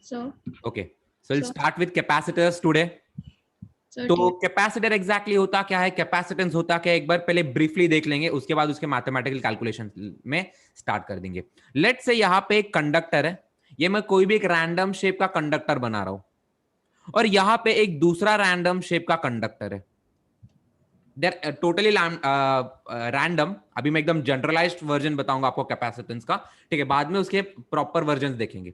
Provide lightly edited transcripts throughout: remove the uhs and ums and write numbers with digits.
So, Okay, so we'll start with capacitors today. तो ठीक है. कैपेसिटर एग्जैक्टली होता क्या है, कैपेसिटेंस होता क्या है, एक बार पहले ब्रीफली देख लेंगे, उसके बाद उसके मैथमेटिकल कैलकुलेशन में स्टार्ट कर देंगे. लेट्स से यहाँ पे एक कंडक्टर है, ये मैं कोई भी एक रैंडम शेप का कंडक्टर बना रहा हूं, और यहाँ पे एक दूसरा रैंडम शेप का कंडक्टर है. They're totally random. अभी मैं एकदम जनरलाइज्ड वर्जन बताऊंगा आपको कैपेसिटेंस का, ठीक है, बाद में उसके प्रॉपर वर्जन देखेंगे.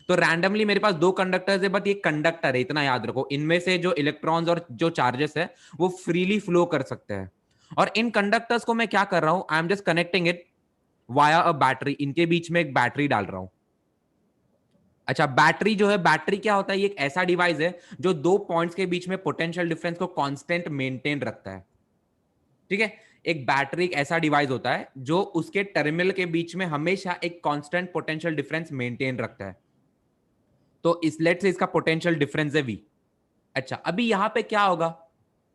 तो रैंडमली मेरे पास दो कंडक्टर्स है, बट ये कंडक्टर है, इतना याद रखो. इनमें से जो इलेक्ट्रॉन्स और जो चार्जेस है वो फ्रीली फ्लो कर सकते हैं. और इन कंडक्टर्स को मैं क्या कर रहा हूं, I am just connecting it via a battery. इनके बीच में एक बैटरी डाल रहा हूं. अच्छा, बैटरी जो है, बैटरी क्या होता है, ये एक ऐसा डिवाइस है जो दो पॉइंट्स के बीच में पोटेंशियल डिफरेंस को कांस्टेंट मेंटेन रखता है. ठीक है, एक बैटरी एक ऐसा डिवाइस होता है जो उसके टर्मिनल के बीच में हमेशा एक कांस्टेंट पोटेंशियल डिफरेंस मेंटेन रखता है. तो इस लेट से इसका पोटेंशियल डिफरेंस है V. अच्छा, अभी यहां पे क्या होगा,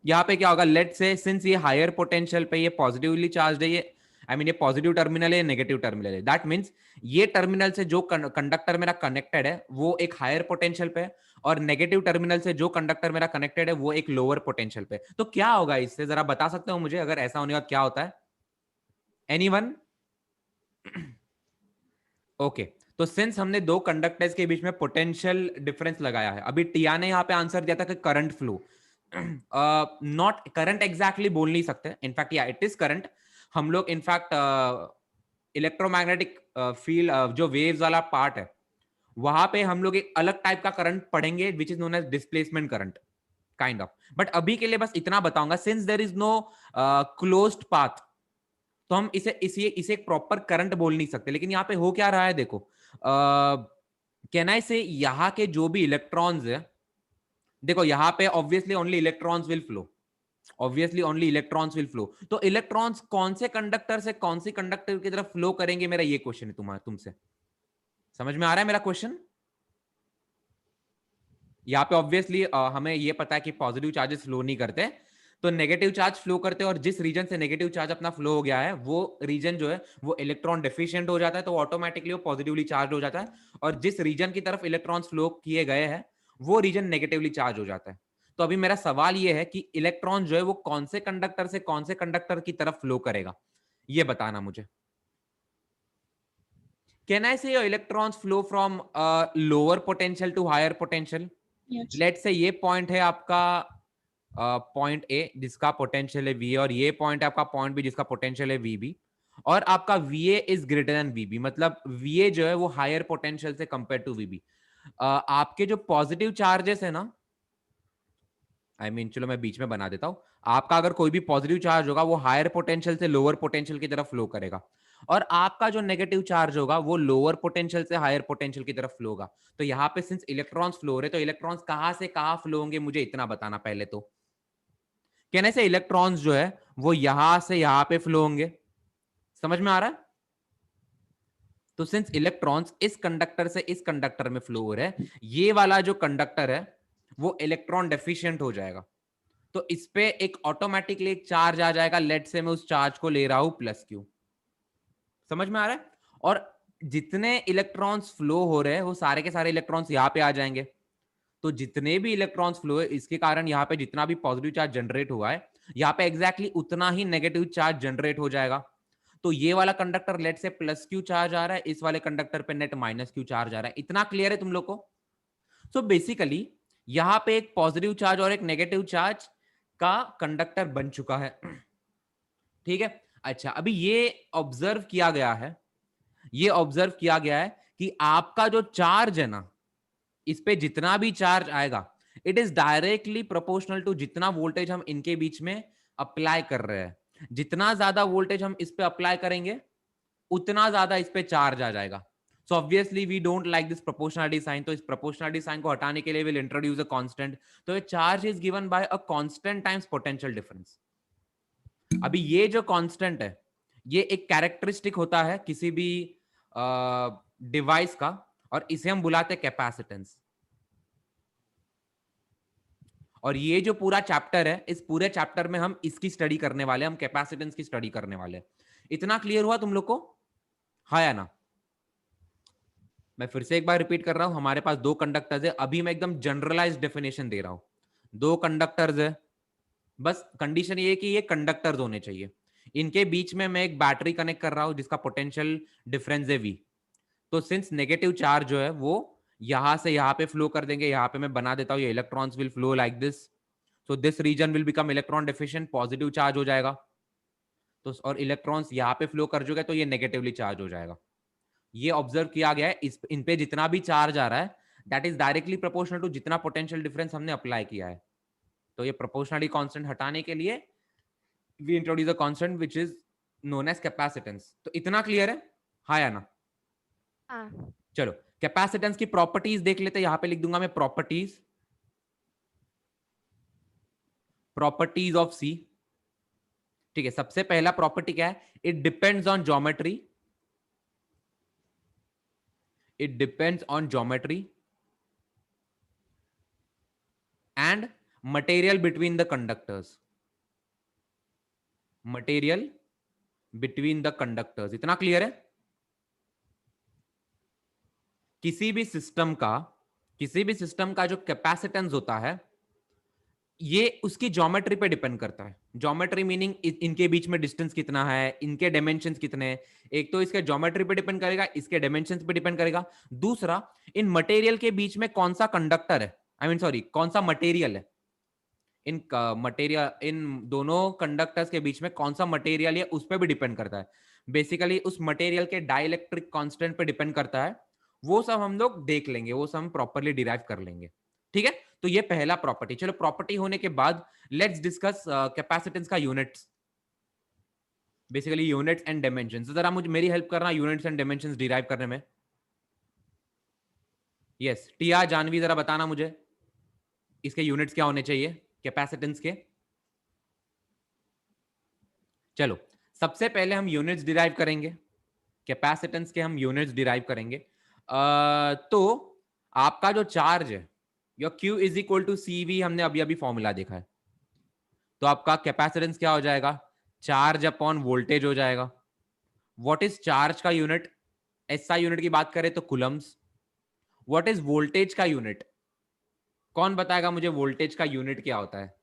यहां पे क्या होगा, लेट से सिंस ये हायर पोटेंशियल पे ये पॉजिटिवली चार्ज है, ये आई मीन ये पॉजिटिव टर्मिनल है, नेगेटिव टर्मिनल है. दैट मींस ये टर्मिनल से जो कंडक्टर मेरा कनेक्टेड है वो एक हायर पोटेंशियल पे है, और नेगेटिव टर्मिनल से जो कंडक्टर मेरा कनेक्टेड है वो एक लोअर पोटेंशियल पे. तो क्या होगा इससे, जरा बता सकते हो मुझे, अगर ऐसा होने का क्या होता है? एनीवन? ओके, तो सिंस हमने दो कंडक्टर्स के बीच में पोटेंशियल डिफरेंस लगाया है, अभी टिया ने यहाँ पे आंसर दिया था कि current flow. Not current exactly बोल नहीं सकते, इनफैक्ट या इट इज करंट. हम लोग इनफैक्ट इलेक्ट्रोमैग्नेटिक फील्ड जो वेव्स वाला पार्ट है वहां पे हम लोग एक अलग टाइप का करंट पढ़ेंगे which is known as displacement current kind of. But अभी के लिए बस इतना बताऊंगा, since there is no closed path, तो हम इसे एक प्रॉपर करंट बोल नहीं सकते. लेकिन यहाँ पे हो क्या रहा है देखो, कैन आई से यहाँ के जो भी इलेक्ट्रॉन्स है, देखो यहाँ पे obviously only electrons will flow, obviously only electrons will flow. तो इलेक्ट्रॉन्स कौन से कंडक्टर से कौन से कंडक्टर की तरफ फ्लो करेंगे, मेरा ये क्वेश्चन है तुमसे. समझ में आ रहा है मेरा क्वेश्चन? यहाँ पे ऑब्वियसली हमें ये पता है कि पॉजिटिव चार्जेस फ्लो नहीं करते, तो नेगेटिव चार्ज फ्लो करते हैं, और जिस रीजन से नेगेटिव चार्ज अपना फ्लो हो गया है वो रीजन जो है वो इलेक्ट्रॉन डेफिशिएंट हो जाता है, तो ऑटोमेटिकली वो पॉजिटिवली चार्ज हो जाता है. और जिस रीजन की तरफ इलेक्ट्रॉन्स फ्लो किए गए हैं वो रीजन नेगेटिवली चार्ज हो जाता है. तो अभी मेरा सवाल ये है कि इलेक्ट्रॉन जो है वो कौन से कंडक्टर से कौन से कंडक्टर की तरफ फ्लो करेगा, ये बताना मुझे. Can I say your electrons flow from lower potential to higher potential? Yes. Let say ये पॉइंट है आपका पॉइंट ए जिसका पोटेंशियल है वी, और ये पॉइंट है आपका पॉइंट बी जिसका पोटेंशियल है वी बी, और आपका V A is greater than V B, मतलब वी ए जो है वो हायर पोटेंशियल से कंपेयर टू वी बी. आपके जो पॉजिटिव चार्जेस है ना, आई मीन चलो मैं बीच में बना देता हूं, आपका अगर कोई भी पॉजिटिव चार्ज होगा वो हायर पोटेंशियल से लोअर पोटेंशियल की तरफ फ्लो करेगा, और आपका जो नेगेटिव चार्ज होगा वो लोअर पोटेंशियल से हायर पोटेंशियल की तरफ फ्लो होगा. तो यहाँ पे सिंस इलेक्ट्रॉन्स फ्लो हो रहे, तो इलेक्ट्रॉन्स कहां से कहां फ्लो होंगे मुझे इतना बताना पहले. तो कहने से इलेक्ट्रॉन्स जो है वो यहां से यहां पे फ्लो होंगे. समझ में आ रहा है? तो सिंस इलेक्ट्रॉन्स इस कंडक्टर से इस कंडक्टर में फ्लो हो रहे हैं, ये वाला जो कंडक्टर है वो इलेक्ट्रॉन डेफिशिएंट हो जाएगा, तो इस पे एक ऑटोमेटिकली एक चार्ज आ जाएगा. लेट से मैं उस चार्ज को ले रहा हूं प्लस क्यू. समझ में आ रहा है? और जितने इलेक्ट्रॉन्स फ्लो हो रहे हैं वो सारे के सारे इलेक्ट्रॉन्स यहां पे आ जाएंगे. तो जितने भी इलेक्ट्रॉन्स फ्लो है इसके कारण यहाँ पे जितना भी पॉजिटिव चार्ज जनरेट हुआ है यहाँ पे एग्जैक्टली उतना ही नेगेटिव चार्ज जनरेट हो जाएगा. तो ये वाला कंडक्टर लेट से प्लस क्यू चार्ज आ रहा है, इस वाले कंडक्टर पे नेट माइनस क्यू चार्ज आ रहा है. इतना क्लियर है तुम लोग को? सो बेसिकली यहाँ पे एक पॉजिटिव चार्ज और एक नेगेटिव चार्ज का कंडक्टर बन चुका है. ठीक है. अच्छा, अभी ये ऑब्जर्व किया गया है, ये ऑब्जर्व किया गया है कि आपका जो चार्ज है ना, इस पे जितना भी चार्ज आएगा it is directly proportional to जितना वोल्टेज हम इनके बीच में अप्लाई कर रहे हैं. जितना ज्यादा वोल्टेज हम इस पे अप्लाई करेंगे उतना ज्यादा इस पे चार्ज आ जाएगा. So obviously we don't like this proportionality sign, तो इस प्रोपोर्शनलिटी साइन को हटाने के लिए विल इंट्रोड्यूस अ कांस्टेंट. तो charge is given by a constant times potential difference. अभी ये जो कांस्टेंट है ये एक कैरेक्टरिस्टिक होता है किसी भी डिवाइस का, और इसे हम बुलाते हैं कैपेसिटेंस. और ये जो पूरा चैप्टर है, इस पूरे चैप्टर में हम इसकी स्टडी करने वाले हैं, हम कैपेसिटेंस की स्टडी करने वाले हैं. इतना क्लियर हुआ तुम लोग को? हाँ या ना? मैं फिर से एक बार रिपीट कर रहा हूं, हमारे पास दो कंडक्टर्स है, अभी मैं एकदम जनरलाइज्ड डेफिनेशन दे रहा हूं। दो कंडक्टर्स है, बस कंडीशन ये है कि ये कंडक्टर्स होने चाहिए, इनके बीच में मैं एक बैटरी कनेक्ट कर रहा हूं जिसका पोटेंशियल डिफरेंस है V। तो सिंस नेगेटिव चार्ज जो है वो यहां से यहां पे फ्लो कर देंगे, यहां पे मैं बना देता हूं, ये electrons will flow like this, so this region will become electron deficient, positive charge हो जाएगा। तो और इलेक्ट्रॉन्स यहाँ पे फ्लो कर चुके हैं तो ये नेगेटिवली चार्ज हो जाएगा। ये ऑब्जर्व किया गया है, इस इन पे जितना भी चार्ज आ रहा है that is directly proportional to जितना पोटेंशियल डिफरेंस हमने अप्लाई किया है। तो ये प्रोपोर्शनली कांस्टेंट हटाने के लिए we introduce a constant which is known as capacitance. तो इतना क्लियर है, हाँ या ना? हाँ। चलो कैपेसिटेंस की प्रॉपर्टीज देख लेते हैं, यहां पे लिख दूंगा मैं प्रॉपर्टीज, प्रॉपर्टीज ऑफ सी। ठीक है, सबसे पहला प्रॉपर्टी क्या है? It depends on geometry, it depends on geometry and material between the conductors, material between the conductors। इतना क्लियर है? किसी भी सिस्टम का, किसी भी सिस्टम का जो कैपेसिटेंस होता है ये उसकी ज्योमेट्री पे डिपेंड करता है। ज्योमेट्री मीनिंग इनके बीच में डिस्टेंस कितना है, इनके डायमेंशंस कितने हैं। एक तो इसके ज्योमेट्री पे डिपेंड करेगा, इसके डायमेंशंस पे डिपेंड करेगा। दूसरा, इन मटेरियल के बीच में कौन सा कंडक्टर है, आई मीन सॉरी कौन सा मटेरियल है, इन मटेरियल, इन दोनों कंडक्टर्स के बीच में कौन सा मटेरियल है उस पर भी डिपेंड करता है। बेसिकली उस मटेरियल के डाइलेक्ट्रिक कांस्टेंट पे डिपेंड करता है। वो सब हम लोग देख लेंगे, वो सब हम प्रॉपरली डिराइव कर लेंगे। ठीक है, तो ये पहला प्रॉपर्टी। चलो प्रॉपर्टी होने के बाद लेट्स डिस्कस कैपेसिटेंस का units, basically units and dimensions. जरा मुझे मेरी हेल्प करना यूनिट्स एंड डायमेंशंस डिराइव करने में। यस टिया जानवी, जरा बताना मुझे इसके यूनिट्स क्या होने चाहिए कैपेसिटेंस के। चलो सबसे पहले हम यूनिट्स डिराइव करेंगे, कैपेसिटेंस के हम यूनिट्स डिराइव करेंगे। तो आपका जो चार्ज है your Q is equal to CV, हमने अभी अभी फॉर्मूला देखा है। तो आपका कैपेसिटेंस क्या हो जाएगा? चार्ज अपॉन वोल्टेज हो जाएगा। व्हाट इज चार्ज का यूनिट? SI यूनिट की बात करें तो कुलम्स। व्हाट इज वोल्टेज का यूनिट? कौन बताएगा मुझे वोल्टेज का यूनिट क्या होता है?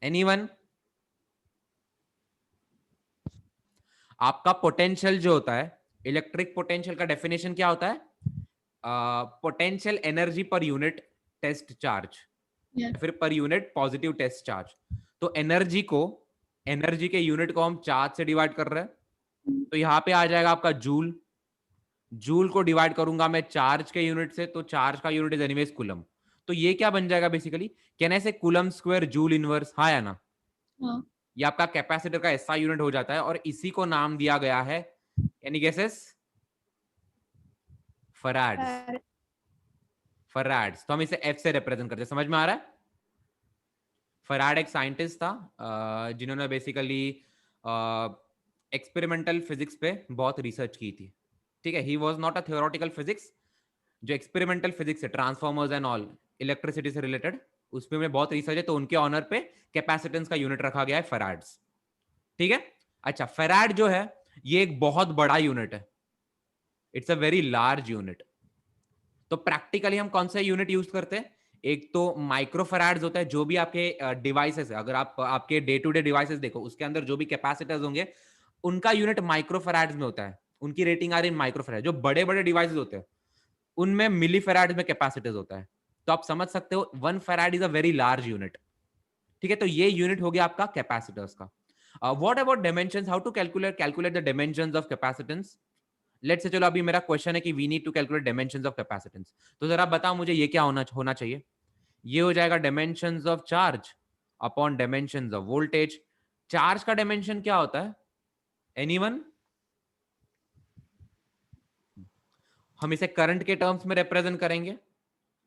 एनीवन? आपका पोटेंशियल जो होता है, इलेक्ट्रिक पोटेंशियल का डेफिनेशन क्या होता है? Potential energy per unit test charge, Yes. फिर per unit positive test charge. तो एनर्जी को, एनर्जी के यूनिट को हम चार्ज से डिवाइड कर रहे हैं, तो यहां पे आ जाएगा आपका जूल। जूल को डिवाइड करूंगा मैं चार्ज के यूनिट से, तो चार्ज का यूनिट इज एनीवेज कूलम। तो ये क्या बन जाएगा बेसिकली? कैन आई से कूलम स्क्वायर जूल इनवर्स, हाँ या ना? हाँ। ये आपका कैपेसिटर का SI यूनिट हो जाता है और इसी को नाम दिया गया है, एनी गेसेस? फराड्स। Farad. फराड्स, तो हम इसे F से रिप्रेजेंट करते हैं, समझ में आ रहा है? फराड एक साइंटिस्ट था जिन्होंने बेसिकली एक्सपेरिमेंटल फिजिक्स पे बहुत रिसर्च की थी। ठीक है, he was not a theoretical physics, जो एक्सपेरिमेंटल फिजिक्स है, ट्रांसफॉर्मर्स एंड ऑल, इलेक्ट्रिसिटी से रिलेटेड, उसमें में बहुत रिसर्च है, तो उनके ऑनर पे कैपेसिटेंस का यूनिट रखा गया है फराड्स। ठीक है, अच्छा फराड जो है ये एक बहुत बड़ा यूनिट है, it's a very large unit. तो प्रैक्टिकली हम कौन सा यूनिट यूज करते हैं? एक तो माइक्रोफैराड्स होता है, जो भी आपके डिवाइसेस है, अगर आप आपके डे टू डे डिवाइसेस देखो उसके अंदर जो भी कैपेसिटर्स होंगे उनका यूनिट माइक्रोफैराड्स में होता है, उनकी रेटिंग आ रही है माइक्रोफैराड। जो बड़े बड़े डिवाइसेस होते हैं उनमें मिलीफैराड में कैपेसिटर्स होता है। तो आप समझ सकते हो 1 farad is a very large unit. ठीक है, तो ये यूनिट हो गया आपका कैपेसिटर्स का। What about dimensions, how to calculate the dimensions of capacitance? Let's say, चलो अभी मेरा क्वेश्चन है कि we need to calculate dimensions of capacitance, तो जरा बताओ मुझे ये क्या होना होना चाहिए? ये हो जाएगा dimensions of charge upon dimensions of voltage. Charge का डायमेंशन क्या होता है? एनीवन? हम इसे करंट के टर्म्स में रिप्रेजेंट करेंगे।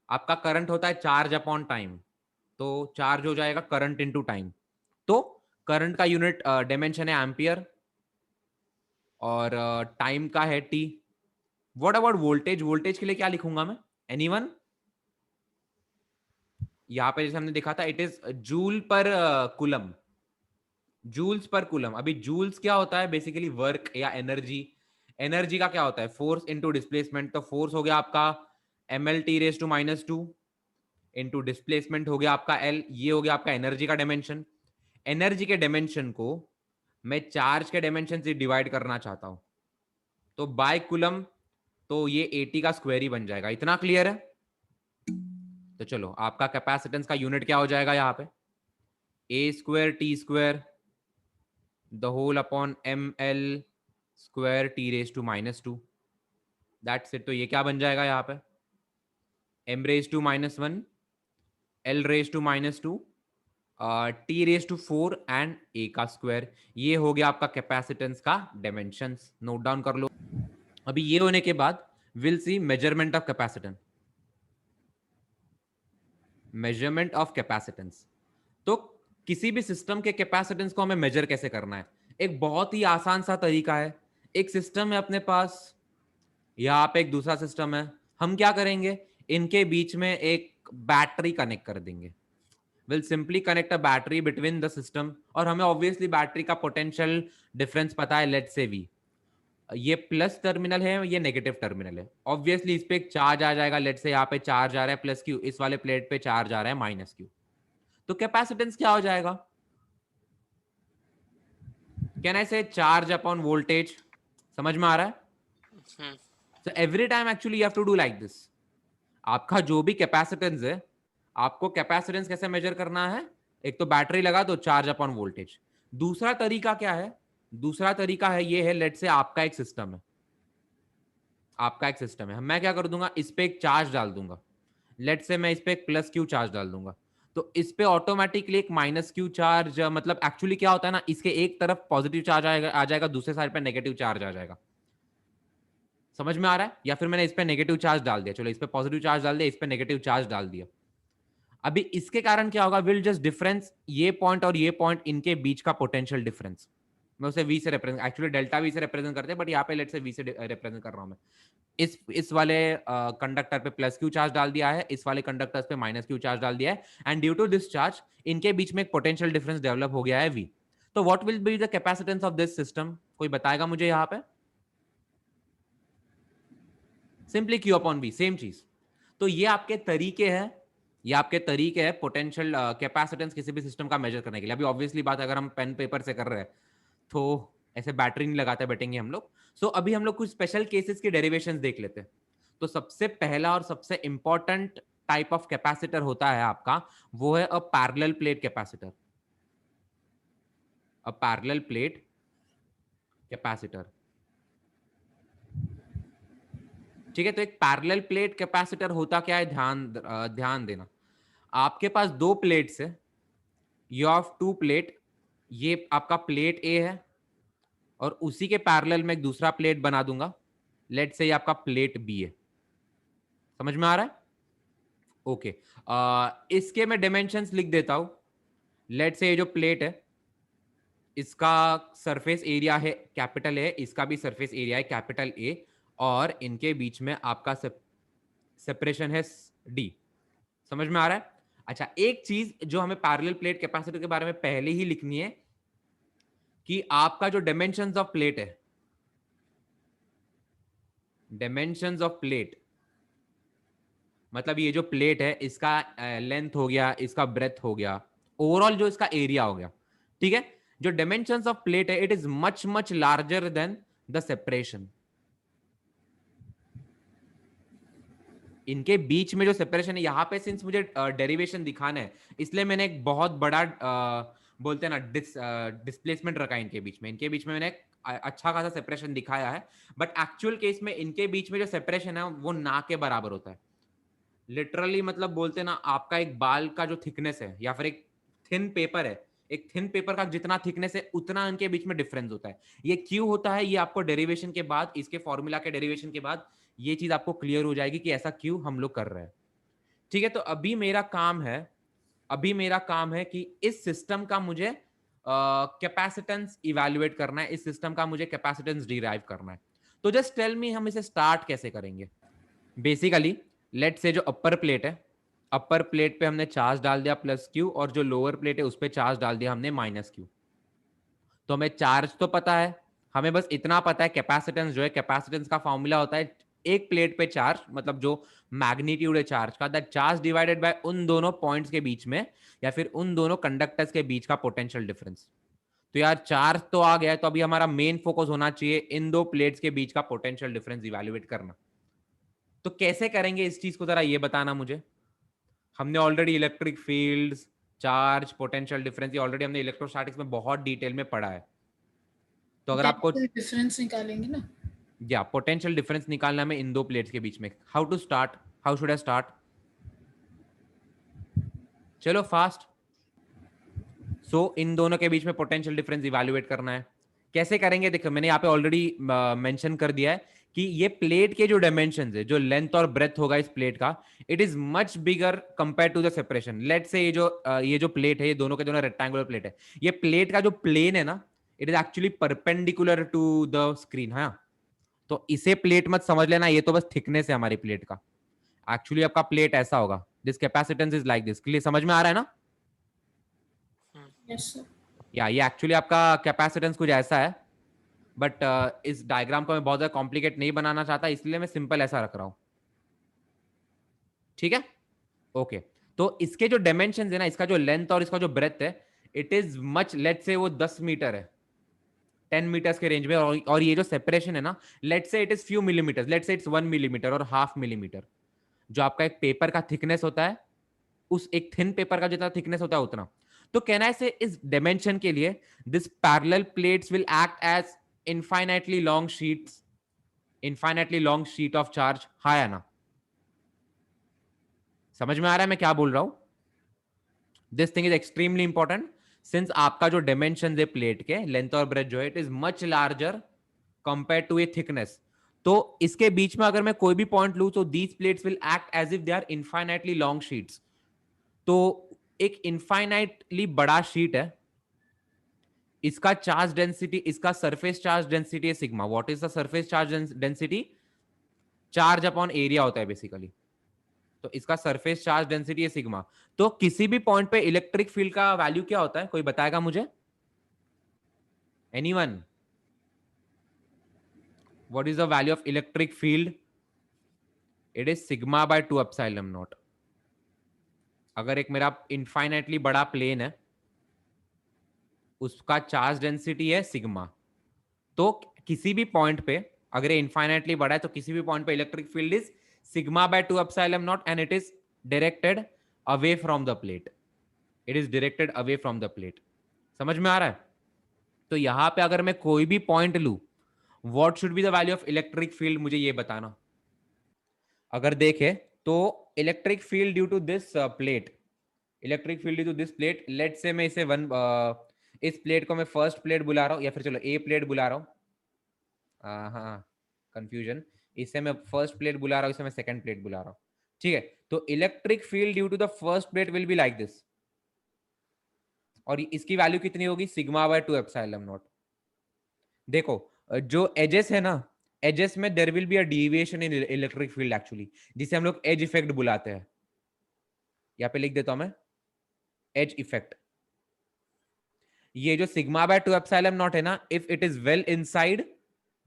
आपका करंट होता है चार्ज अपॉन टाइम, तो चार्ज हो जाएगा करंट इनटू टाइम। तो करंट का यूनिट डायमेंशन है एम्पियर और टाइम का है T. What about voltage? Voltage के लिए क्या लिखूंगा मैं? एनीवन? यहां पे जैसे हमने देखा था it is joule per coulomb, joules per coulomb. अभी जूल्स क्या होता है? बेसिकली वर्क या एनर्जी। एनर्जी का क्या होता है, फोर्स इंटू डिस्प्लेसमेंट, तो फोर्स हो गया आपका ml(T)⁻², इंटू डिस्प्लेसमेंट हो गया आपका L, ये हो गया आपका एनर्जी का डायमेंशन। एनर्जी के डायमेंशन को मैं चार्ज के डायमेंशन से डिवाइड करना चाहता हूं, तो बाय कूलम तो ये 80 का स्क्वायर ही बन जाएगा। इतना क्लियर है? तो चलो, आपका कैपेसिटेंस का यूनिट क्या हो जाएगा यहाँ पे, a²T² the whole upon ml²T⁻²। That's it. तो ये क्या बन जाएगा यहाँ पे, m⁻⁻1 l⁻², T⁻⁴ and a का स्क्वायर। ये हो गया आपका कैपेसिटेंस का डायमेंशंस। नोट डाउन कर लो। अभी ये होने के बाद will see measurement of capacitance. Measurement of capacitance, तो किसी भी सिस्टम के कैपेसिटेंस को हमें मेजर कैसे करना है, एक बहुत ही आसान सा तरीका है। एक सिस्टम है अपने पास, यहाँ पे एक दूसरा सिस्टम है, हम क्या करेंगे, इनके बीच में एक बैटरी कनेक्ट कर देंगे। Will simply connect a battery between the system, और हमें ऑब्वियसली बैटरी का पोटेंशियल डिफरेंस पता है, लेट्स से वी। ये प्लस टर्मिनल है, ये नेगेटिव टर्मिनल है। ऑब्वियसली इस पे एक चार्ज आ जाएगा, लेट्स से यहाँ पे चार्ज आ रहा है प्लस क्यू, इस वाले प्लेट पे चार्ज आ रहा है माइनस क्यू, तो कैपेसिटेंस क्या हो जाएगा, कैन आई से चार्ज अपॉन वोल्टेज। समझ में आ रहा है? So every time actually you have to do like this. आपका जो भी कैपेसिटेंस है, आपको कैपेसिटेंस कैसे मेजर करना है, एक तो बैटरी लगा दो, चार्ज अपॉन वोल्टेज। दूसरा तरीका क्या है, दूसरा तरीका है ये है, लेट से आपका एक सिस्टम है, आपका एक सिस्टम है, मैं क्या कर दूंगा, इस पे एक चार्ज डाल दूंगा, लेट से मैं इस पे एक प्लस क्यू चार्ज डाल दूंगा, तो इस पे ऑटोमेटिकली एक माइनस क्यू चार्ज, मतलब एक्चुअली क्या होता है ना, इसके एक तरफ पॉजिटिव चार्ज आ जाएगा, दूसरे साइड पे नेगेटिव चार्ज आ जाएगा। समझ में आ रहा है? या फिर मैंने इस पे नेगेटिव चार्ज डाल दिया, चलो इस पे पॉजिटिव चार्ज डाल दिया, इस पे नेगेटिव चार्ज डाल दिया। अभी इसके कारण क्या होगा, विल जस्ट डिफरेंस, ये पॉइंट और ये पॉइंट, इनके बीच का पोटेंशियल डिफरेंस, मैं उसे वी से रिप्रेजेंट, एक्चुअली डेल्टा वी से रिप्रेजेंट करते हैं, बट यहाँ पे लेट से वी से रिप्रेजेंट कर रहा हूं मैं। इस वाले कंडक्टर पे प्लस क्यू चार्ज डाल दिया है, इस वाले कंडक्टर पे माइनस क्यू चार्ज डाल दिया है, and due to this charge इनके बीच में एक पोटेंशियल डिफरेंस डेवलप हो गया है वी। तो what will be the capacitance of this system, कोई बताएगा मुझे यहाँ पे? Simply Q upon B, same चीज। तो ये आपके तरीके हैं, ये आपके तरीके हैं पोटेंशियल कैपेसिटेंस किसी भी सिस्टम का मेजर करने के लिए। अभी ऑब्वियसली बात, अगर हम पेन पेपर से कर रहे हैं तो ऐसे बैटरी नहीं लगाते बैठेंगे हम लोग। सो अभी हम लोग कुछ स्पेशल केसेस की डेरिवेशंस देख लेते हैं। तो सबसे पहला और सबसे इंपॉर्टेंट टाइप ऑफ कैपेसिटर होता है आपका, वो है a parallel plate capacitor. A parallel plate capacitor, ठीक है। तो एक पैरेलल प्लेट कैपेसिटर होता क्या है, ध्यान देना। आपके पास दो प्लेट्स है, यू हैव टू प्लेट, ये आपका प्लेट ए है, और उसी के पैरेलल में एक दूसरा प्लेट बना दूंगा, लेट से ये आपका प्लेट बी है। समझ में आ रहा है? ओके। इसके मैं डायमेंशंस लिख देता हूं। लेट से ये जो प्लेट है, इसका सरफेस एरिया है कैपिटल ए, इसका भी सरफेस एरिया है कैपिटल ए, और इनके बीच में आपका सेपरेशन है डी। समझ में आ रहा है? अच्छा, एक चीज जो हमें पैरेलल प्लेट कैपेसिटर के बारे में पहले ही लिखनी है, कि आपका जो डायमेंशंस ऑफ प्लेट है, डायमेंशंस ऑफ प्लेट मतलब ये जो प्लेट है, इसका लेंथ हो गया, इसका ब्रेथ हो गया, ओवरऑल जो इसका एरिया हो गया, ठीक है। जो डायमेंशंस ऑफ प्लेट है, it is much much larger than the separation. इनके बीच में जो सेपरेशन है, यहां पे सिंस मुझे डेरिवेशन दिखाना है, इसलिए मैंने एक बहुत बड़ा बोलते हैं ना डिस्प्लेसमेंट रखा है इनके बीच में। इनके बीच में मैंने अच्छा खासा सेपरेशन दिखाया है, बट एक्चुअल केस में इनके बीच में जो सेपरेशन है वो ना के बराबर होता है। लिटरली मतलब बोलते हैं ना, आपका एक बाल का जो थिकनेस है, या फिर एक थिन पेपर है, एक थिन पेपर का जितना थिकनेस है, उतना इनके बीच में डिफरेंस होता है। ये क्यों होता है, ये आपको डेरिवेशन के बाद, इसके फॉर्मूला के डेरिवेशन के बाद ये चीज आपको क्लियर हो जाएगी कि ऐसा क्यों हम लोग कर रहे हैं। ठीक है, तो अभी मेरा काम है, अभी मेरा काम है कि इस सिस्टम का मुझे कैपेसिटेंस इवैल्यूएट करना है, इस सिस्टम का मुझे कैपेसिटेंस डिराइव करना है। तो जस्ट टेल मी, हम इसे स्टार्ट कैसे करेंगे। बेसिकली लेट से जो अपर प्लेट है, अपर प्लेट पे हमने चार्ज डाल दिया प्लस क्यू, और जो लोअर प्लेट है उस पे चार्ज डाल दिया हमने माइनस क्यू। तो हमें चार्ज तो पता है, हमें बस इतना पता है कैपेसिटेंस जो है, कैपेसिटेंस का फॉर्मूला होता है एक प्लेट पे चार्ज, मतलब जो मैग्नीट्यूड है चार्ज का, दैट चार्ज डिवाइडेड बाय उन दोनों पॉइंट्स के बीच में या फिर उन दोनों कंडक्टर्स के बीच का पोटेंशियल डिफरेंस। तो यार चार्ज तो आ गया है, तो अभी हमारा मेन फोकस होना चाहिए इन दो प्लेट्स के बीच का पोटेंशियल डिफरेंस इवैल्यूएट करना। तो कैसे करेंगे इस चीज को, जरा ये बताना मुझे। हमने already electric fields, charge, potential difference, ये ऑलरेडी हमने इलेक्ट्रोस्टैटिक्स में बहुत डिटेल में पढ़ा है। तो अगर आपको पोटेंशियल डिफरेंस निकालेंगे ना। या पोटेंशियल डिफरेंस निकालना है इन दो प्लेट्स के बीच में, how to start, how should I start? चलो फास्ट। सो इन दोनों के बीच में पोटेंशियल डिफरेंस इवैल्यूएट करना है। कैसे करेंगे? देखो मैंने यहाँ पे ऑलरेडी मेंशन कर दिया है कि ये प्लेट के जो डायमेंशंस है, जो लेंथ और ब्रेथ होगा इस प्लेट का, it is much bigger compare to the separation. Let's say ये जो प्लेट है, ये दोनों के दोनों रेक्टेंगुलर प्लेट है, ये प्लेट का जो प्लेन है ना, it is actually perpendicular to the screen. हाँ, तो इसे प्लेट मत समझ लेना, ये तो बस थिकनेस है हमारी प्लेट का। एक्चुअली आपका प्लेट ऐसा होगा, this capacitance is like this. Clear, समझ में आ रहा है ना? Yes sir. या ये एक्चुअली आपका कैपेसिटेंस कुछ ऐसा है, बट इस डायग्राम को मैं बहुत ज्यादा कॉम्प्लिकेट नहीं बनाना चाहता, इसलिए मैं सिंपल ऐसा रख रहा हूं। ठीक है, ओके। तो इसके जो डायमेंशन है ना, इसका जो लेंथ और इसका जो ब्रेथ है, it is much, let's say वो 10 मीटर है, 10 मीटर्स के रेंज में। और ये जो सेपरेशन है ना, let's say it is few millimetre, let's say it's 1 millimetre और हाफ मिलीमीटर। जो आपका एक पेपर का थिकनेस होता है, उस एक थिन पेपर का जितना थिकनेस होता है उतना। तो कहना है से इस डायमेंशन के लिए this parallel plates will act as infinitely long sheets, infinitely long sheet of charge. हाँ या ना? समझ में आ रहा है मैं क्या बोल रहा हूं? This thing is extremely important, since आपका जो डायमेंशन है प्लेट के लेंथ और ब्रेथ जो है, it is much larger compare to a thickness. तो इसके बीच में अगर मैं कोई भी पॉइंट लू, तो these plates will act as if they are infinitely long sheets. तो एक इनफाइनाइटली बड़ा शीट है, इसका चार्ज डेंसिटी, इसका सरफेस चार्ज डेंसिटी है sigma. What is the surface charge density? Charge upon area होता है बेसिकली। तो इसका सरफेस चार्ज डेंसिटी है सिग्मा। तो किसी भी पॉइंट पे इलेक्ट्रिक फील्ड का वैल्यू क्या होता है, कोई बताएगा मुझे? Anyone? What is the value of electric field? It is sigma by 2 epsilon not. अगर एक मेरा इनफाइनाइटली बड़ा प्लेन है, उसका चार्ज डेंसिटी है सिग्मा, तो किसी भी पॉइंट पे अगर ये इनफाइनाइटली बड़ा है, तो किसी भी पॉइंट पे electric field is sigma by 2 epsilon not and it is directed away from the plate. It is directed away from the plate. समझ में आ रहा है? तो यहां पे अगर मैं कोई भी पॉइंट लू, what should be the value of electric field, मुझे ये बताना। अगर देखे तो electric field due to this plate, electric field due to this plate, let say मैं इसे इस प्लेट को मैं फर्स्ट प्लेट बुला रहा हूं, या फिर चलो ए प्लेट बुला रहा हूं। हाँ, कंफ्यूजन। इसे मैं फर्स्ट प्लेट बुला रहा हूं, इसे मैं सेकंड प्लेट बुला रहा हूं। ठीक है, तो electric field due to the first plate will be like this, और इसकी वैल्यू कितनी होगी? Sigma by 2 epsilon nought. देखो जो एजेस है ना, एजेस में there will be a deviation in electric field actually, जिसे हम लोग एज इफेक्ट बुलाते हैं। यहाँ पे लिख देता हूं मैं, एज इफेक्ट। ये जो सिग्मा बाय 2 एप्सिलॉन नॉट है ना, if it is well inside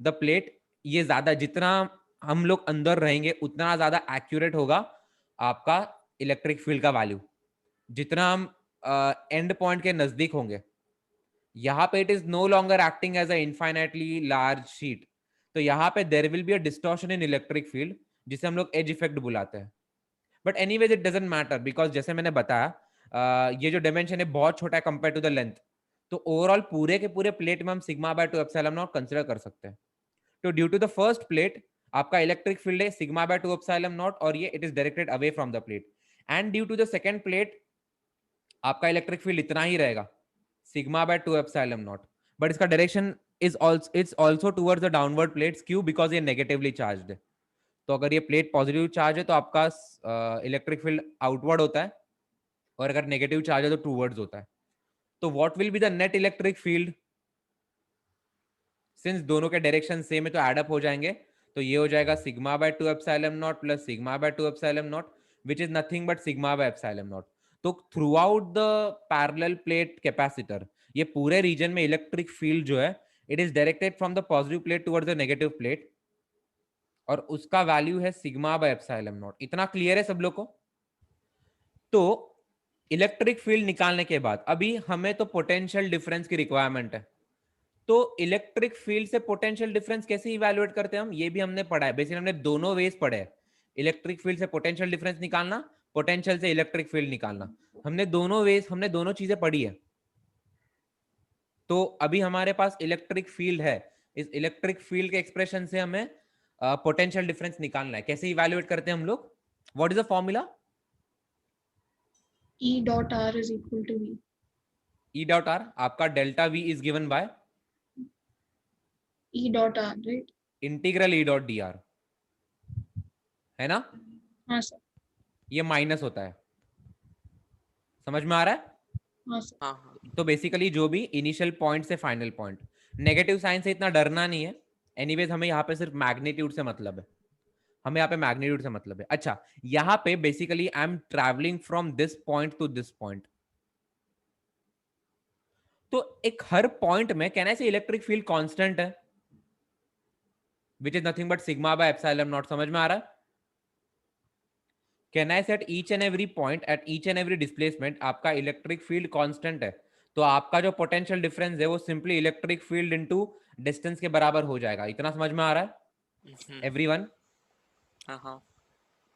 the plate, ये ज्यादा, जितना हम लोग अंदर रहेंगे उतना ज्यादा एक्यूरेट होगा आपका इलेक्ट्रिक फील्ड का वैल्यू, जितना हम एंड पॉइंट के नजदीक होंगे। यहाँ पे it is no longer acting as a infinitely large sheet, तो यहाँ पे there will be a distortion in electric field, जिसे हम लोग एज इफेक्ट बुलाते हैं। But anyways it doesn't matter, because जैसे मैंने बताया ये जो डायमेंशन है बहुत छोटा है कंपेयर टू द लेंथ। तो ओवरऑल पूरे के पूरे प्लेट में हम sigma by 2 epsilon nought consider कर सकते हैं। तो due to the first plate आपका इलेक्ट्रिक फील्ड है सिग्मा बाय 2 एप्सिलॉन नॉट, और ये it is directed away from the plate. And due to the second plate आपका इलेक्ट्रिक फील्ड इतना ही रहेगा, sigma by 2 epsilon nought, but इसका direction is also, it's also towards the downward plates. क्यों? Because ये negatively charged है। तो अगर ये प्लेट पॉजिटिव चार्ज है तो आपका इलेक्ट्रिक फील्ड आउटवर्ड होता है, और अगर नेगेटिव चार्ज है तो टूवर्ड्स होता है। तो what will be the net electric field? Since दोनों के डायरेक्शन सेम है तो एड अप हो जाएंगे, तो ये हो जाएगा sigma by 2 epsilon naught plus sigma by 2 epsilon naught, which is nothing but sigma by epsilon naught. तो throughout the parallel plate capacitor, ये पूरे रीजन में इलेक्ट्रिक फील्ड जो है it is directed from the positive plate towards the negative plate, और उसका value है sigma by epsilon naught. इतना क्लियर है सब लोग को? तो इलेक्ट्रिक फील्ड निकालने के बाद अभी हमें तो पोटेंशियल डिफरेंस की रिक्वायरमेंट है, तो इलेक्ट्रिक फील्ड से पोटेंशियल डिफरेंस कैसे इवैल्यूएट करते हैं हम, ये भी हमने पढ़ा है। बेसिकली हमने दोनों वेज पढ़े हैं, इलेक्ट्रिक फील्ड से पोटेंशियल डिफरेंस निकालना, पोटेंशियल से इलेक्ट्रिक फील्ड निकालना। हमने दोनों वेज, हमने दोनों चीजें पढ़ी है। तो अभी हमारे पास इलेक्ट्रिक फील्ड है, इस इलेक्ट्रिक फील्ड के एक्सप्रेशन से हमें पोटेंशियल डिफरेंस निकालना है। कैसे इवैल्यूएट करते हैं हम लोग? What is the formula? E dot R is equal to V. E dot R आपका delta V is given bye E dot R, right? Integral E dot D are, है ना? हाँ सर। ये माइनस होता है, समझ में आ रहा है? हाँ सर। हाँ तो बेसिकली जो भी इनिशियल पॉइंट से फाइनल पॉइंट, नेगेटिव साइन से इतना डरना नहीं है। एनीवेज हमें यहाँ पे सिर्फ मैग्नीट्यूड से मतलब है, हमें यहाँ पे मैग्नीट्यूड से मतलब है। अच्छा, यहाँ पे basically I am travelling from this point two this point, तो एक हर पॉइंट में कहना से इलेक्ट्रिक फील्ड कांस्टेंट है, विच is nothing but sigma by epsilon not. समझ में आ रहा है? Can I say at each and every point, at each and every displacement आपका इलेक्ट्रिक फील्ड कांस्टेंट है, तो आपका जो पोटेंशियल डिफरेंस है वो simply electric field into distance के बराबर हो जाएगा। इतना समझ में आ रहा है एवरीवन? हाँ।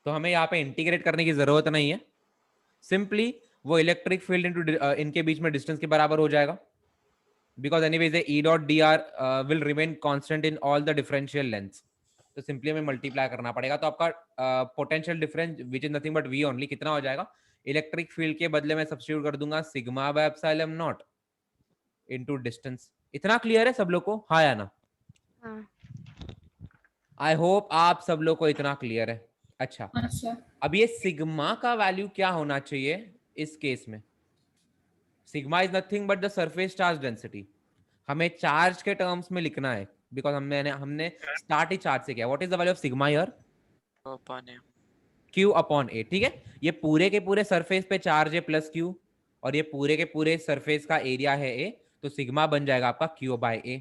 तो हमें यहाँ पे इंटीग्रेट करने की जरूरत नहीं है, सिंपली वो इलेक्ट्रिक फील्ड इनटू इनके बीच में डिस्टेंस के बराबर हो जाएगा, because anyways E dot D R will remain constant in all the differential lengths. तो सिंपली हमें मल्टीप्लाई करना पड़ेगा, तो आपका potential difference which is nothing but V only कितना हो जाएगा? इलेक्ट्रिक फील्ड के बदले में सब्स्टिट्यूट कर दूंगा sigma by epsilon not into distance. इतना क्लियर है सब लोग को? हाँ या ना? आई होप आप सब लोग को इतना क्लियर है। अच्छा, हाँ सर। अब ये सिग्मा का वैल्यू क्या होना चाहिए इस केस में? Sigma is nothing but the surface charge density. हमें चार्ज के टर्म्स में लिखना है, बिकॉज हमने स्टार्ट ही चार्ज से किया। What is the value of sigma here? Q upon A. ठीक है, ये पूरे के पूरे सरफेस पे चार्ज है प्लस Q, और ये पूरे के पूरे सरफेस का एरिया है A, तो सिग्मा बन जाएगा आपका Q बाय A।